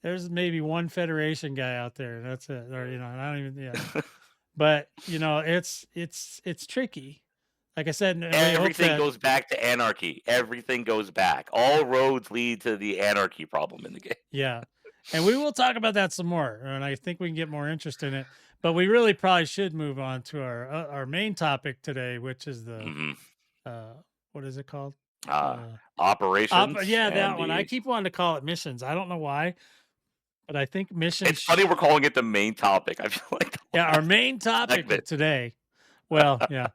there's maybe one federation guy out there. That's it. Or, and I don't even, yeah. But it's tricky. Like I said, and we hope Everything that, goes back to anarchy. Everything goes back. All roads lead to the anarchy problem in the game. yeah. And we will talk about that some more. And I think we can get more interest in it. But we really probably should move on to our main topic today, which is the Hmm. uh what is it called? Uh, Uh Operations yeah, and that one. I the. keep wanting to call it missions. I don't know why, but I think missions It's funny we're calling it the main topic. I feel like the yeah, our last main topic segment. of today, well, yeah,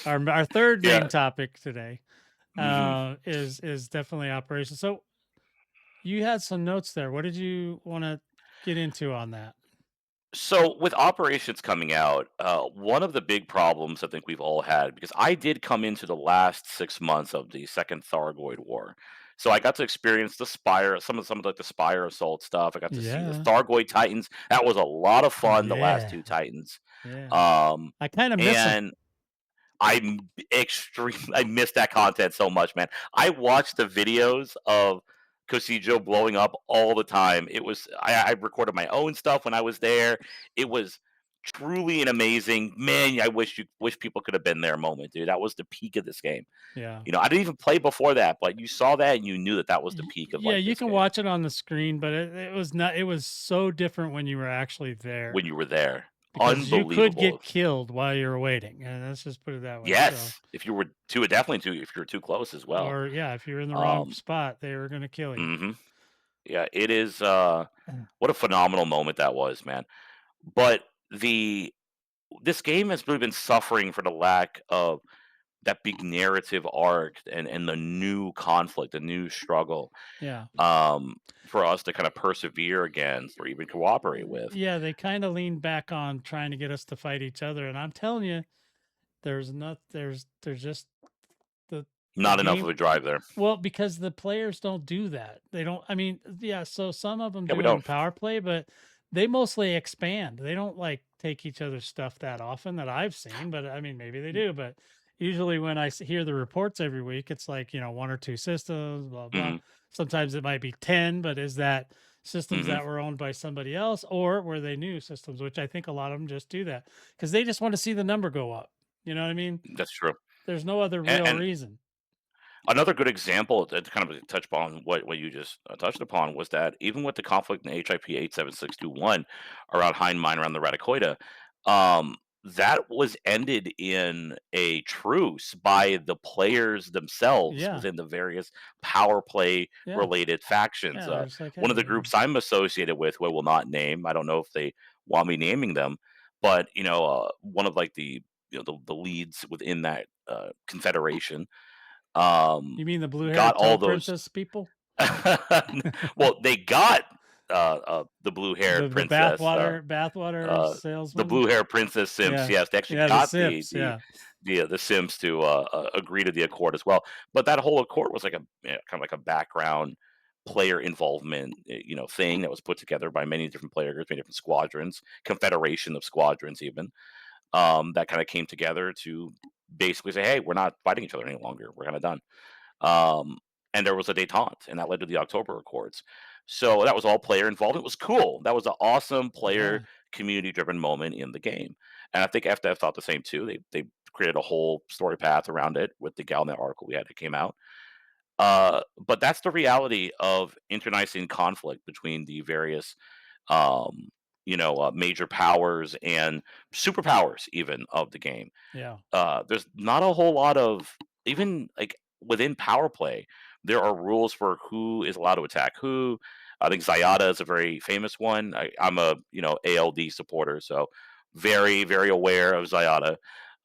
our 3rd Yeah. main topic today, Mhm. is definitely operations. So, you had some notes there. What did you wanna get into on that? So with operations coming out, one of the big problems I think we've all had because I did come into the last 6 months of the Second Thargoid War, so I got to experience the Spire, some of like the Spire assault stuff. I got to see the Yeah. Thargoid Titans. That was a lot of fun. The last Yeah. two Titans, Yeah. um, I kinda miss them. and I'm extreme I miss that content so much, man. I watched the videos of Kosijo blowing up all the time. I recorded my own stuff when I was there. It was truly an amazing man, I wish people could have been there moment, dude. That was the peak of this game. Yeah. I didn't even play before that, but you saw that and you knew that that was the peak of Yeah, like you this can game watch it on the screen, but it was not it was so different when you were actually there when you were there. because you could Unbelievable. get killed while you were waiting, and let's just put it that way, so Yes, if you were too definitely too if you're too close as well. or yeah, if you're in the wrong Um, spot, they were gonna kill you. mhm. Yeah, it is, Uh, what a phenomenal moment that was, man. But the this game has really been suffering for the lack of that big narrative arc and the new conflict, the new struggle, yeah. um, for us to kind of persevere against or even cooperate with. Yeah, they kinda leaned back on trying to get us to fight each other, and I'm telling you, there's just the Not enough of game a drive there. well, because the players don't do that. They don't I mean, yeah, so some of them Yeah, we do it in don't. power play, but they mostly expand. They don't, like, take each other's stuff that often that I've seen, but, I mean, maybe they do, but usually when I hear the reports every week, it's like, 1 or 2 systems, blah, blah. Mhm, Sometimes it might be 10, but is that systems mhm. that were owned by somebody else, or were they new systems, which I think a lot of them just do that because they just wanna see the number go up. You know what I mean? That's true. There's no other And real and reason. another good example to kind of touch upon what you just touched upon was that even with the conflict in HIP 87621 around Hindmine around the Raticoida, that was ended in a truce by the players themselves Yeah, within the various power play yeah, related factions. yeah, they're just like, One of "Hey," the groups I'm associated with, who I will not name, I don't know if they want me naming them, but one of like the leads within that confederation um, you mean the blue-haired got all toad those princess people? well, they got, the blue-haired The princess, bathwater the salesman? blue-haired princess simps, Yeah. yes, they actually Yeah, the got simps, yeah. the simps to, agree to the accord as well, but that whole accord was like kinda like a background player involvement, thing that was put together by many different player groups, many different squadrons, confederation of squadrons even, that kinda came together to basically say, "Hey, we're not fighting each other any longer, we're kinda done." Um, and there was a detente, and that led to the October Accords. So that was all player involved. It was cool. That was an awesome player Yeah, community driven moment in the game. And I think FDev thought the same too. They created a whole story path around it with the Galnet article we had that came out. But that's the reality of internecine conflict between the various um, major powers and superpowers even of the game. yeah, There's not a whole lot of even like within power play, there are rules for who is allowed to attack who. I think Zayada is a very famous one. I'm a ALD supporter, so very very aware of Zayada,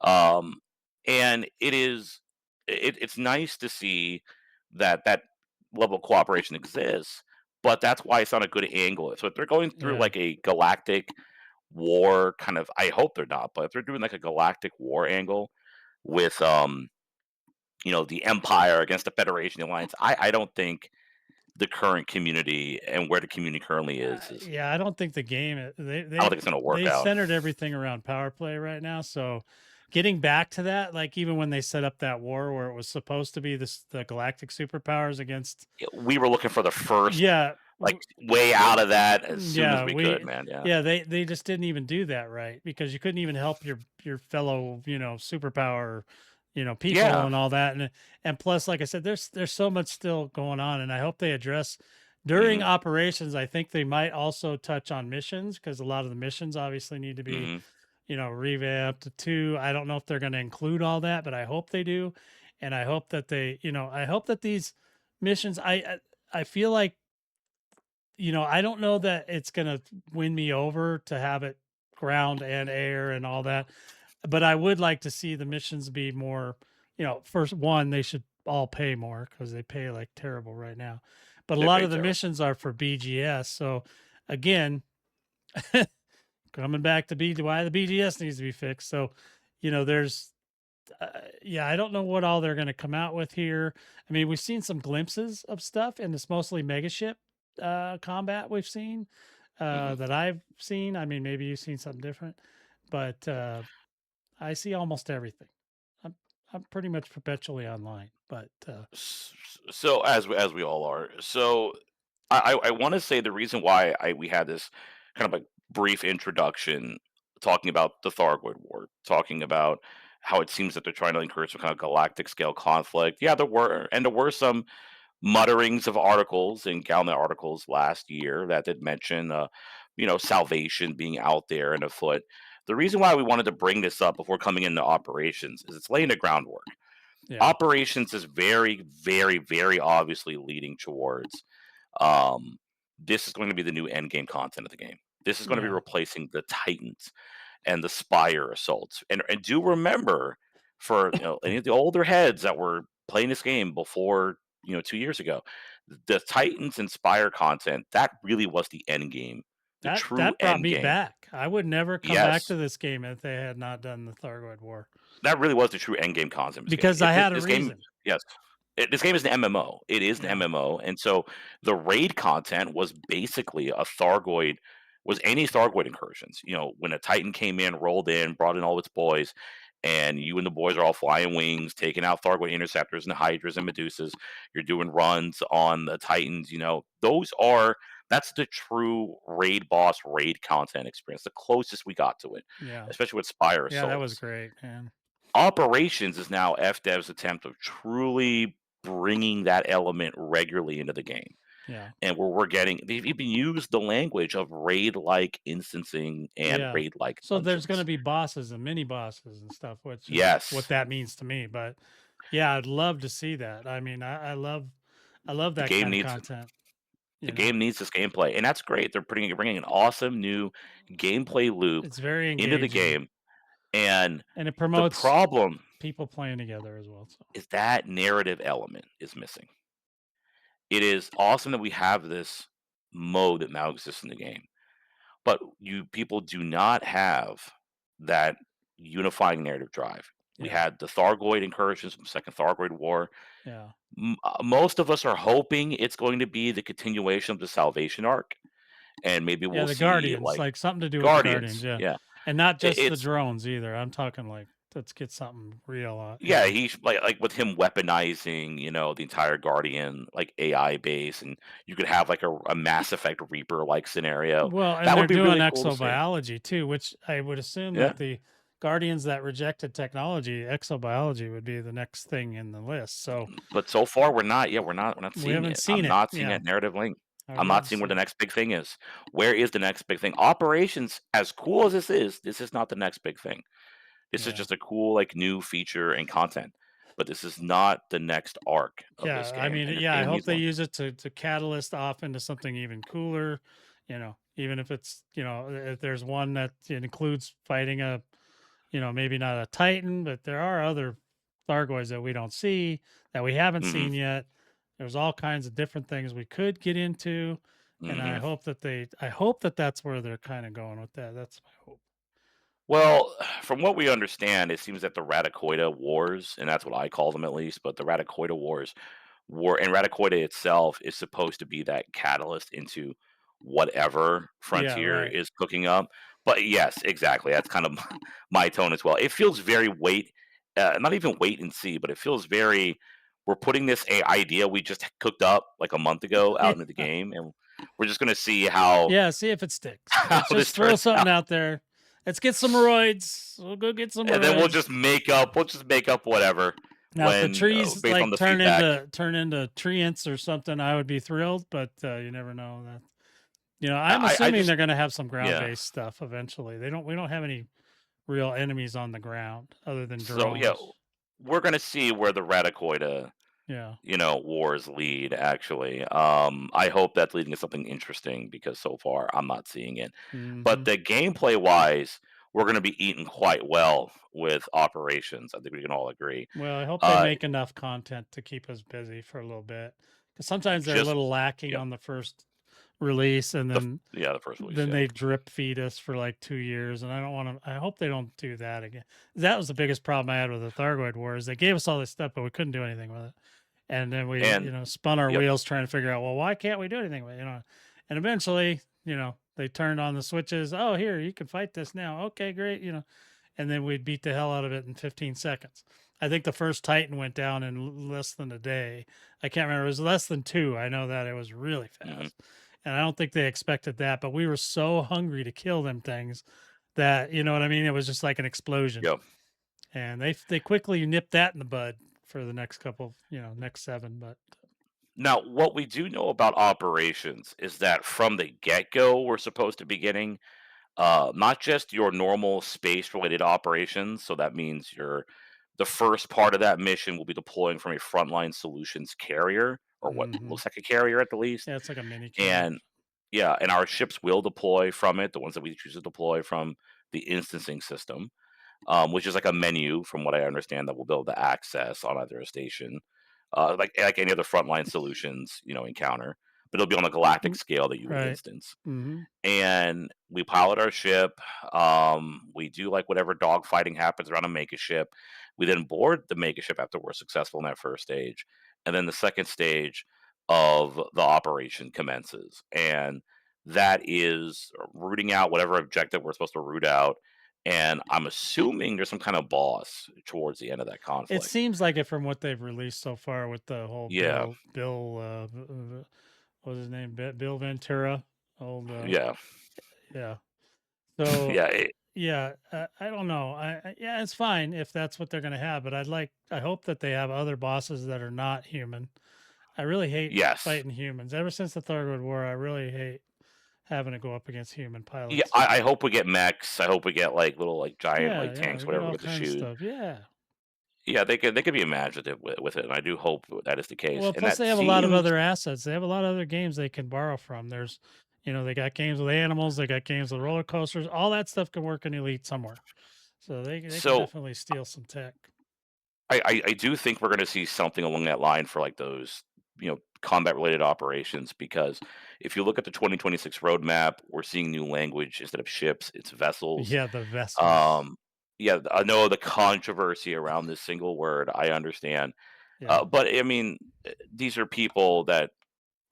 um, and it's nice to see that level of cooperation exists. But that's why it's not a good angle. So if they're going through yeah. like a galactic war kind of, I hope they're not, but if they're doing like a galactic war angle with the Empire against the Federation the Alliance, I don't think the current community and where the community currently is Yeah, I don't think the game I don't think it's gonna work they out. centered everything around power play right now, so getting back to that, like, even when they set up that war where it was supposed to be the galactic superpowers against We were looking for the first yeah, like way out of that as soon as yeah, we could, we man. Yeah. yeah, they just didn't even do that right because you couldn't even help your fellow, superpower, people Yeah. and all that. And plus, like I said, there's so much still going on, and I hope they address during Mhm. operations. I think they might also touch on missions because a lot of the missions obviously need to be, Mhm. revamped too. I don't know if they're going to include all that, but I hope they do. And I hope that I hope that these missions I feel like I don't know that it's gonna win me over to have it ground and air and all that, but I would like to see the missions be more, first one, they should all pay more because they pay like terrible right now. But a They lot pay of the terrible. missions are for BGS. So again, coming back to why the BGS needs to be fixed. So, there's yeah, I don't know what all they're going to come out with here. I mean, we've seen some glimpses of stuff, and it's mostly megaship combat we've seen Hmm. that I've seen. I mean, maybe you've seen something different, but I see almost everything. I'm I'm pretty much perpetually online, but So as we all are. So I want to say the reason why we had this kind of like brief introduction talking about the Thargoid War, talking about how it seems that they're trying to encourage some kind of galactic scale conflict. Yeah, there were some mutterings of articles and Galnet articles last year that did mention, salvation being out there and afoot. The reason why we wanted to bring this up before coming into operations is it's laying the groundwork. yeah, Operations is very, very, very obviously leading towards um, this is going to be the new end game content of the game. This is going to be yeah, replacing the Titans and the Spire assaults. And do remember for any of the older heads that were playing this game before 2 years ago, the Titans and Spire content that really was the end game, the true that brought end me game. back. I would never come back Yes, to this game if they had not done the Thargoid War that really was the true end game concept of this game. because I had a This game, reason. yes, this game is an MMO. It is an Yeah, MMO, and so the raid content was basically a Thargoid. Was any Thargoid incursions? When a Titan came in, rolled in, brought in all its boys, and you and the boys are all flying wings, taking out Thargoid interceptors and Hydras and Medusas. You're doing runs on the Titans. That's the true raid boss raid content experience. The closest we got to it, yeah, especially with Spire yeah. That was Assaults. great, man. Operations is now FDev's attempt of truly bringing that element regularly into the game, Yeah, and where they've even used the language of raid-like instancing and yeah. raid-like So there's going to dungeons. be bosses and mini bosses and stuff, which is what Yes, that means to me. But yeah, I'd love to see that. I mean, I love the that game kind of needs content. the You know, game needs this gameplay, and that's great. They're bringing an awesome new gameplay loop it's very into the engaging game, and and it the promotes problem people playing together as well. So is that narrative element is missing. It is awesome that we have this mode that now exists in the game. But you people do not have that unifying narrative drive. We yeah, had the Thargoid incursions from the Second Thargoid War. yeah, Most of us are hoping it's going to be the continuation of the Salvation arc, and maybe yeah. we'll The see Guardians, like like something to do with the Guardians. Guardians. Yeah, Yeah, and not just the it's drones either. I'm talking like let's get something real on. yeah. He's like with him weaponizing, the entire Guardian like AI base, and you could have like a Mass Effect Reaper like scenario. Well, and That would they're be doing really cool to see. exobiology too, which I would assume Yeah. that the Guardians that rejected technology, exobiology would be the next thing in the list. So But so far, we're not we seeing haven't it. seen I'm it. not seeing Yeah, that narrative link. I'd I'm love not to seeing where see the it. next big thing is. Where is the next big thing? Operations, as cool as this is not the next big thing. This is Yeah. just a cool, like, new feature and content, but this is not the next arc of this Yeah, I game, mean, and this yeah, I game hope needs they one. use it to catalyst off into something even cooler, even if it's, if there's one that it includes fighting a, maybe not a Titan, but there are other Thargoids that we don't see, that we haven't Mhm, seen yet. There's all kinds of different things we could get into, and mhm. I hope that that's where they're kind of going with that. That's my hope. Well, from what we understand, it seems that the Ratacoida Wars, and that's what I call them at least, but the Ratacoida Wars War and Ratacoida itself is supposed to be that catalyst into whatever Yeah, Frontier right. is cooking up. But yes, exactly. That's kind of my tone as well. It feels very not even wait and see, but it feels very. We're putting this idea we just cooked up like a month ago out into the Yeah. game, and we're just going to see how Yeah, see if it sticks. how Let's this just throw turns something out, out there. Let's get some roids. We'll go get some and then we'll roids. just make up. We'll just make up whatever Now, if the when trees based on like the feedback. turn into treants or something, I would be thrilled. But you never know that. I'm I assuming just they're going to have some ground yeah. based stuff eventually. We don't have any real enemies on the ground other than So yeah, drones. we're gonna see where the Ratacoida. Yeah. wars lead, actually. I hope that's leading to something interesting because so far I'm not seeing it. But Mhm. the gameplay wise, we're going to be eating quite well with operations. I think we can all agree. Well, I hope they Uh, make enough content to keep us busy for a little bit, because sometimes they're a just little lacking yeah, on the first release, and the first release, then yeah, they drip feed us for like 2 years, and I don't wanna I hope they don't do that again. That was the biggest problem I had with the Thargoid War is they gave us all this stuff, but we couldn't do anything with it. And then we, and spun our yep, wheels trying to figure out, well, why can't we do anything with it, And eventually, they turned on the switches. Oh, here, you can fight this now. Okay, great, and then we'd beat the hell out of it in 15 seconds. I think the first Titan went down in less than a day. I can't remember. It was less than two. I know that it was really hmm fast. And I don't think they expected that, but we were so hungry to kill them things that, you know what I mean? It was just like an explosion. yep. And they quickly nipped that in the bud for the next couple, next seven. But Now, what we do know about operations is that from the get go, we're supposed to be getting not just your normal space related operations. So that means the first part of that mission will be deploying from a frontline solutions carrier, or what hmm looks like a carrier at the least. yeah, it's like a mini carrier. And yeah, and our ships will deploy from it, the ones that we choose to deploy from the instancing system, which is like a menu, from what I understand, that we'll be able to access on either a station, like any other frontline solutions, encounter. But it'll be on a galactic Mm, scale that you would right. instance, hmm and we pilot our ship. We do like whatever dogfighting happens around a mega ship. We then board the mega ship after we're successful in that first stage, and then the second stage of the operation commences, and that is rooting out whatever objective we're supposed to root out. And I'm assuming there's some kind of boss towards the end of that It conflict. seems like it from what they've released so far with the whole Yeah, what was his name? Bill Ventura. Old, yeah, yeah. So, yeah. yeah, I don't know. Yeah, it's fine if that's what they're going to have, but I hope that they have other bosses that are not human. I really hate Yes. fighting humans. Ever since the Third War, I really hate having to go up against human Yeah, pilots. I hope we get mechs. I hope we get like little like giant Yeah, like yeah, tanks, we get whatever we all get to kinds of shoot. stuff. Yeah. Yeah, they could be imaginative with it, and I do hope that is the case. Well, And plus that they have a lot of seems other assets. They have a lot of other games they can borrow from. They got games with animals, they got games with roller coasters. All that stuff can work in Elite somewhere. So they can so. definitely steal some tech. I do think we're going to see something along that line for like those combat related operations, because if you look at the 2026 roadmap, we're seeing new language instead of ships, it's vessels. Yeah, the vessels. Um, yeah, I know the controversy around this single word. I understand. Yeah. But I mean, these are people that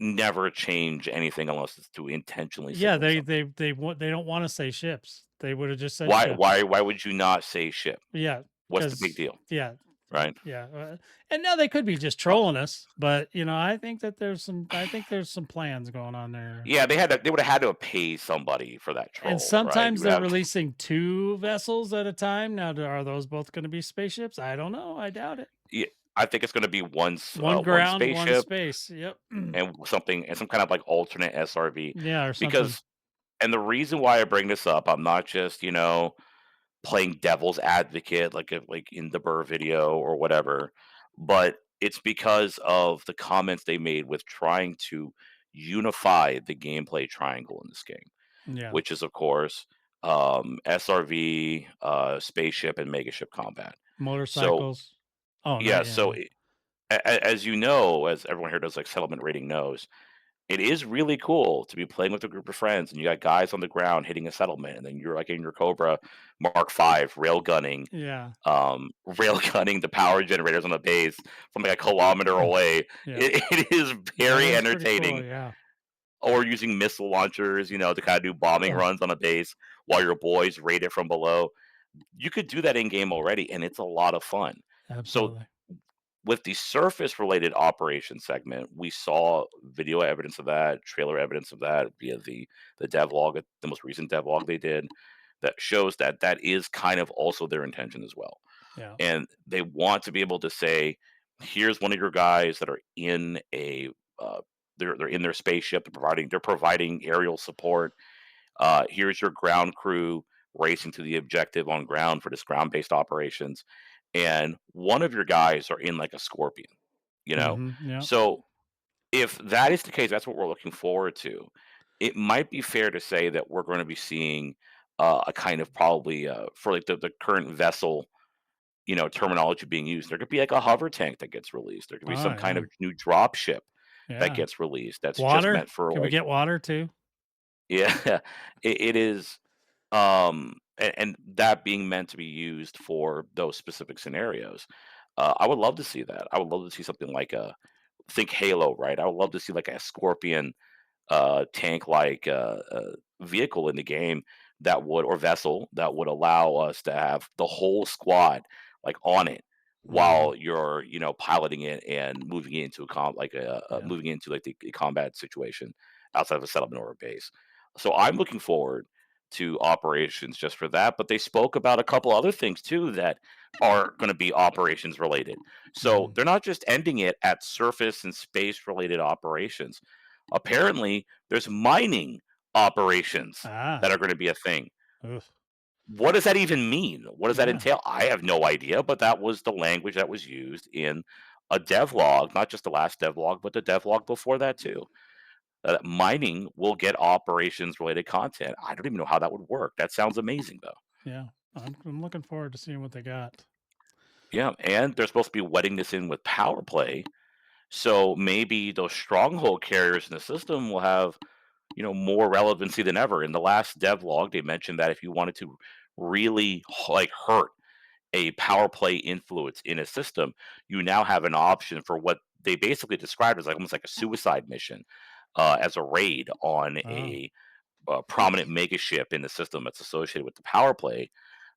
never change anything unless it's to intentionally Yeah, signal they something. they they want they don't want to say ships. They would have just said Why ships. why why would you not say ship? Yeah, What's the big because deal, yeah, right? yeah, and now they could be just Uh, trolling us, but I think there's some plans going on there. yeah, they would have had to pay somebody for that And troll, right? You sometimes would they're have releasing 2 vessels at a time. Now, are those both gonna be spaceships? I don't know, I doubt it. yeah, I think it's going to be One one ground, one spaceship space, yep. and something and some kind of like alternate SRV, Yeah, or something. because and the reason why I bring this up, I'm not just playing devil's advocate like in the Burr video or whatever, but it's because of the comments they made with trying to unify the gameplay triangle in this game, Yeah. which is of course SRV, spaceship, and megaship combat. So Motorcycles. Oh, no, yeah, yeah, so yeah. as you know, as everyone here does like settlement rating knows, it is really cool to be playing with a group of friends and you got guys on the ground hitting a settlement, and then you're like in your Cobra Mark 5 rail gunning, Yeah. rail gunning the power generators on the base from like a kilometer away. Yeah. It is That very is pretty cool, entertaining. yeah. Or using missile launchers, to kind of do bombing Ugh, runs on a base while your boys raid it from below. You could do that in game already, and it's a lot of fun. So absolutely. with the surface related operation segment, we saw video evidence of that, trailer evidence of that via the devlog, the most recent devlog they did, that shows that that is kind of also their intention as well. Yeah. And they want to be able to say, here's one of your guys that are in a they're in their spaceship, they're providing aerial support. Here's your ground crew racing to the objective on ground for this ground based operations, and one of your guys are in like a scorpion, you know? Mhm. Yeah. So if that is the case, that's what we're looking forward to. It might be fair to say that we're going to be seeing a kind of probably for like the current vessel, terminology being used. There could be like a hover tank that gets released. There could be Oh, some kind yeah. of new drop ship that Yeah. gets released. That's just Water? meant for Can we like, get water too? yeah, it is. And that being meant to be used for those specific scenarios. I would love to see that. I would love to see something like a think Halo, right? I would love to see like a Scorpion tank like vehicle in the game that would or vessel that would allow us to have the whole squad like on it Mhm. while you're piloting it and moving it into Yeah. moving into like the combat situation outside of a settlement or a base. So I'm looking forward to operations just for that, but they spoke about a couple other things too that are going to be operations related. So Mhm. they're not just ending it at surface and space related operations. Apparently, there's mining operations Ah. that are gonna be a thing. Ugh. What does that even mean? What does that Yeah. entail? I have no idea, but that was the language that was used in a devlog, not just the last devlog, but the devlog before that too. Mining will get operations related content. I don't even know how that would work. That sounds amazing though. Yeah. I'm looking forward to seeing what they got. Yeah, and they're supposed to be wetting this in with power play. So maybe those stronghold carriers in the system will have more relevancy than ever. In the last devlog, they mentioned that if you wanted to really like hurt a power play influence in a system, you now have an option for what they basically described as like almost like a suicide mission, as a raid on Oh. a prominent mega ship in the system that's associated with the power play,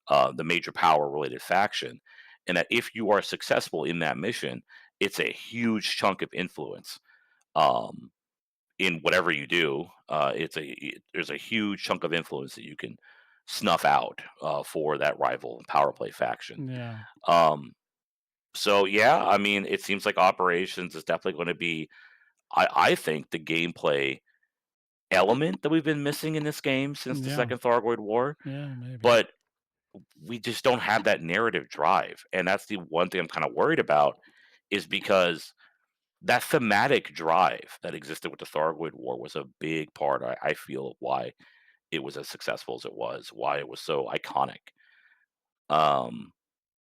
the major power related faction. And that if you are successful in that mission, it's a huge chunk of influence. Um, in whatever you do, there's a huge chunk of influence that you can snuff out for that rival power play faction. Yeah. Um, so yeah, I mean, it seems like operations is definitely going to be, I think, the gameplay element that we've been missing in this game since the Yeah. Second Thargoid War. Yeah, maybe. But we just don't have that narrative drive, and that's the one thing I'm kind of worried about, is because that thematic drive that existed with the Thargoid War was a big part, I feel, of why it was as successful as it was, why it was so iconic. Um,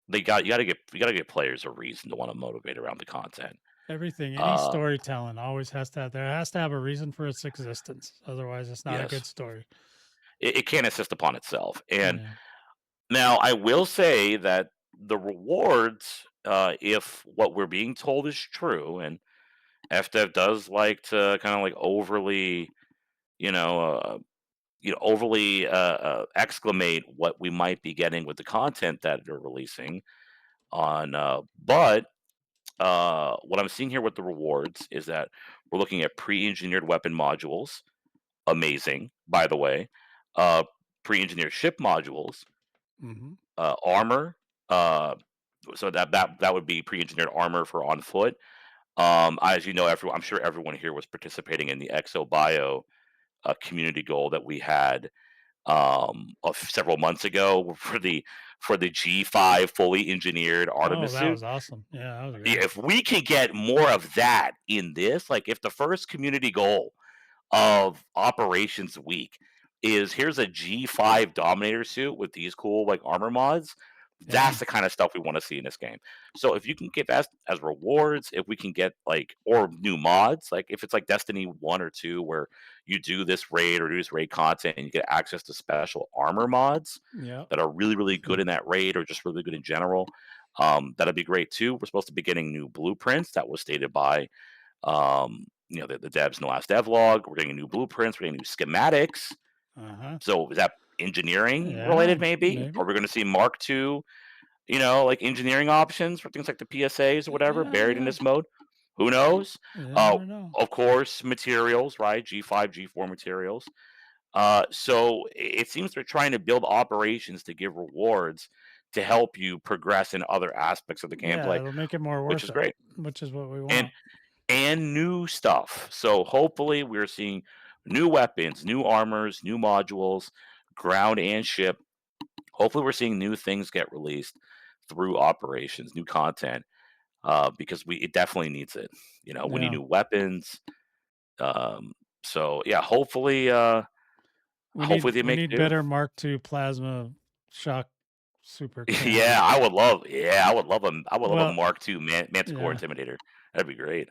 you gotta give players a reason to want to motivate around the content. Everything, any Uh, storytelling always has to have there has to have a reason for its existence. Otherwise, it's not a yes, good story. it can't insist upon itself. And Yeah. now I will say that the rewards, if what we're being told is true, and FDev does like to kind of like overly, you know, uh, overly exclamate what we might be getting with the content that they're releasing on. But what I'm seeing here with the rewards is that we're looking at pre-engineered weapon modules. Amazing, by the way. Uh, Pre-engineered ship modules, Mhm. armor. Uh, so that would be pre-engineered armor for on foot. As you know, I'm sure everyone here was participating in the ExoBio community goal that we had of several months ago for the G5 fully engineered Oh, Artemis that suit. was awesome. Yeah, that was Yeah, great. if we can get more of that in this, like if the first community goal of operations week is here's a G5 Dominator suit with these cool like armor mods. Yeah. That's the kind of stuff we want to see in this game. So if you can get that as rewards, if we can get like or new mods, like if it's like Destiny 1 or 2 where you do this raid or do this raid content and you get access to special armor mods Yep. that are really, really good in that raid or just really good in general. That'd be great too. We're supposed to be getting new blueprints that was stated by the devs in the last devlog. We're getting new blueprints, we're getting new schematics. Uh-huh. So is that engineering Yeah, related maybe? Are maybe. we gonna see Mark II, like engineering options for things like the PSAs or whatever Yeah, buried in yeah. this mode? Who knows? You Uh, never know. of course, materials, right? G5, G4 materials. So it seems they're trying to build operations to give rewards to help you progress in other aspects of the Yeah, gameplay, it'll make it more which worth is it, great. which is what we And want. new stuff. So hopefully we're seeing new weapons, new armors, new modules, ground and ship. Hopefully we're seeing new things get released through operations, new content. because it definitely needs it. We need Yeah. new weapons. Um, so yeah, hopefully they We make need do. better Mark II plasma shock super Yeah, cannons. I would love a Well, Mark II Manticore yeah. Intimidator. That'd be great.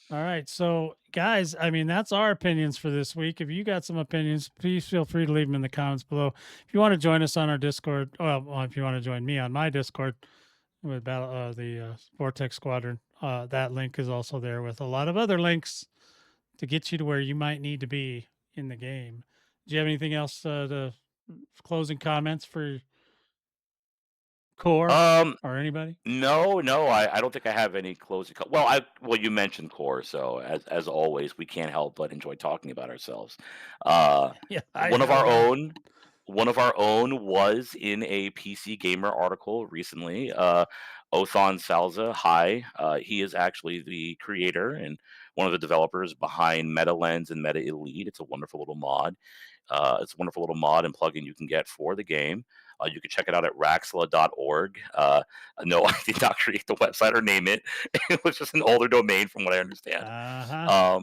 All right. So, guys, I mean, that's our opinions for this week. If you got some opinions, please feel free to leave them in the comments below. If you want to join us on our Discord, well, if you want to join me on my Discord with the Vortex Squadron, that link is also there with a lot of other links to get you to where you might need to be in the game. Do you have anything else to closing comments for Core Um, or anybody? no, no, I don't think I have any closing. Well, you mentioned core, so as always, we can't help but enjoy talking about ourselves. Uh, Yeah, I one of know our that. own, one of our own was in a PC Gamer article recently. Othon Salza, hi. He is actually the creator and one of the developers behind Meta Lens and Meta Elite. It's a wonderful little mod. It's a wonderful little mod and plugin you can get for the game. You can check it out at raxla.org. No, I did not create the website or name it. It was just an older domain, from what I understand. Uh huh.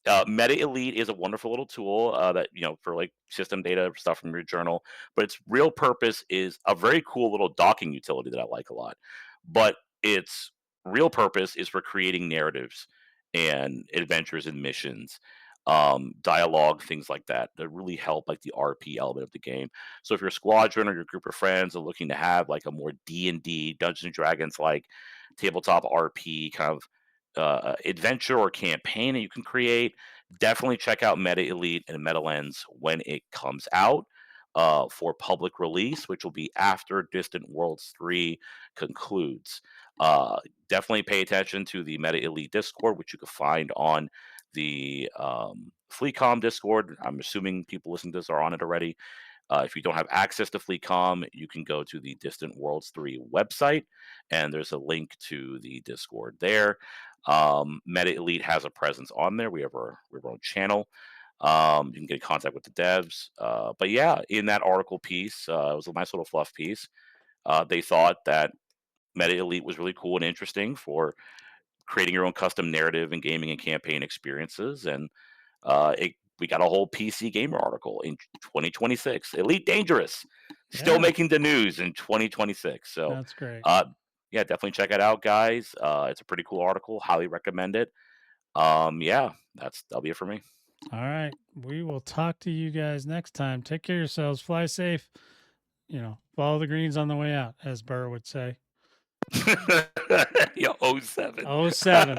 Um, Meta Elite is a wonderful little tool that for like system data stuff from your journal, but its real purpose is a very cool little docking utility that I like a lot. But its real purpose is for creating narratives and adventures and missions, dialogue, things like that really help like the RP element of the game. So if your squadron or your group of friends are looking to have like a more D&D, Dungeons and Dragons like tabletop RP kind of adventure or campaign that you can create, definitely check out Meta Elite and Meta Lens when it comes out for public release, which will be after Distant Worlds 3 concludes. Uh, Definitely pay attention to the Meta Elite Discord, which you can find on the FleetCom Discord. I'm assuming people listening to this are on it already. If you don't have access to FleetCom, you can go to the Distant Worlds 3 website, and there's a link to the Discord there. Meta Elite has a presence on there. We have our own channel. You can get in contact with the devs. But yeah, in that article piece, it was a nice little fluff piece. They thought that Meta Elite was really cool and interesting for creating your own custom narrative and gaming and campaign experiences. And we got a whole PC Gamer article in 2026. Elite Dangerous, still Yeah, making the news in 2026. So, that's great. uh, yeah, definitely check it out, guys. It's a pretty cool article. Highly recommend it. Yeah, that'll be it for me. All right. We will talk to you guys next time. Take care of yourselves. Fly safe. Follow the greens on the way out, as Burr would say. Yo, oh 07. Oh 07.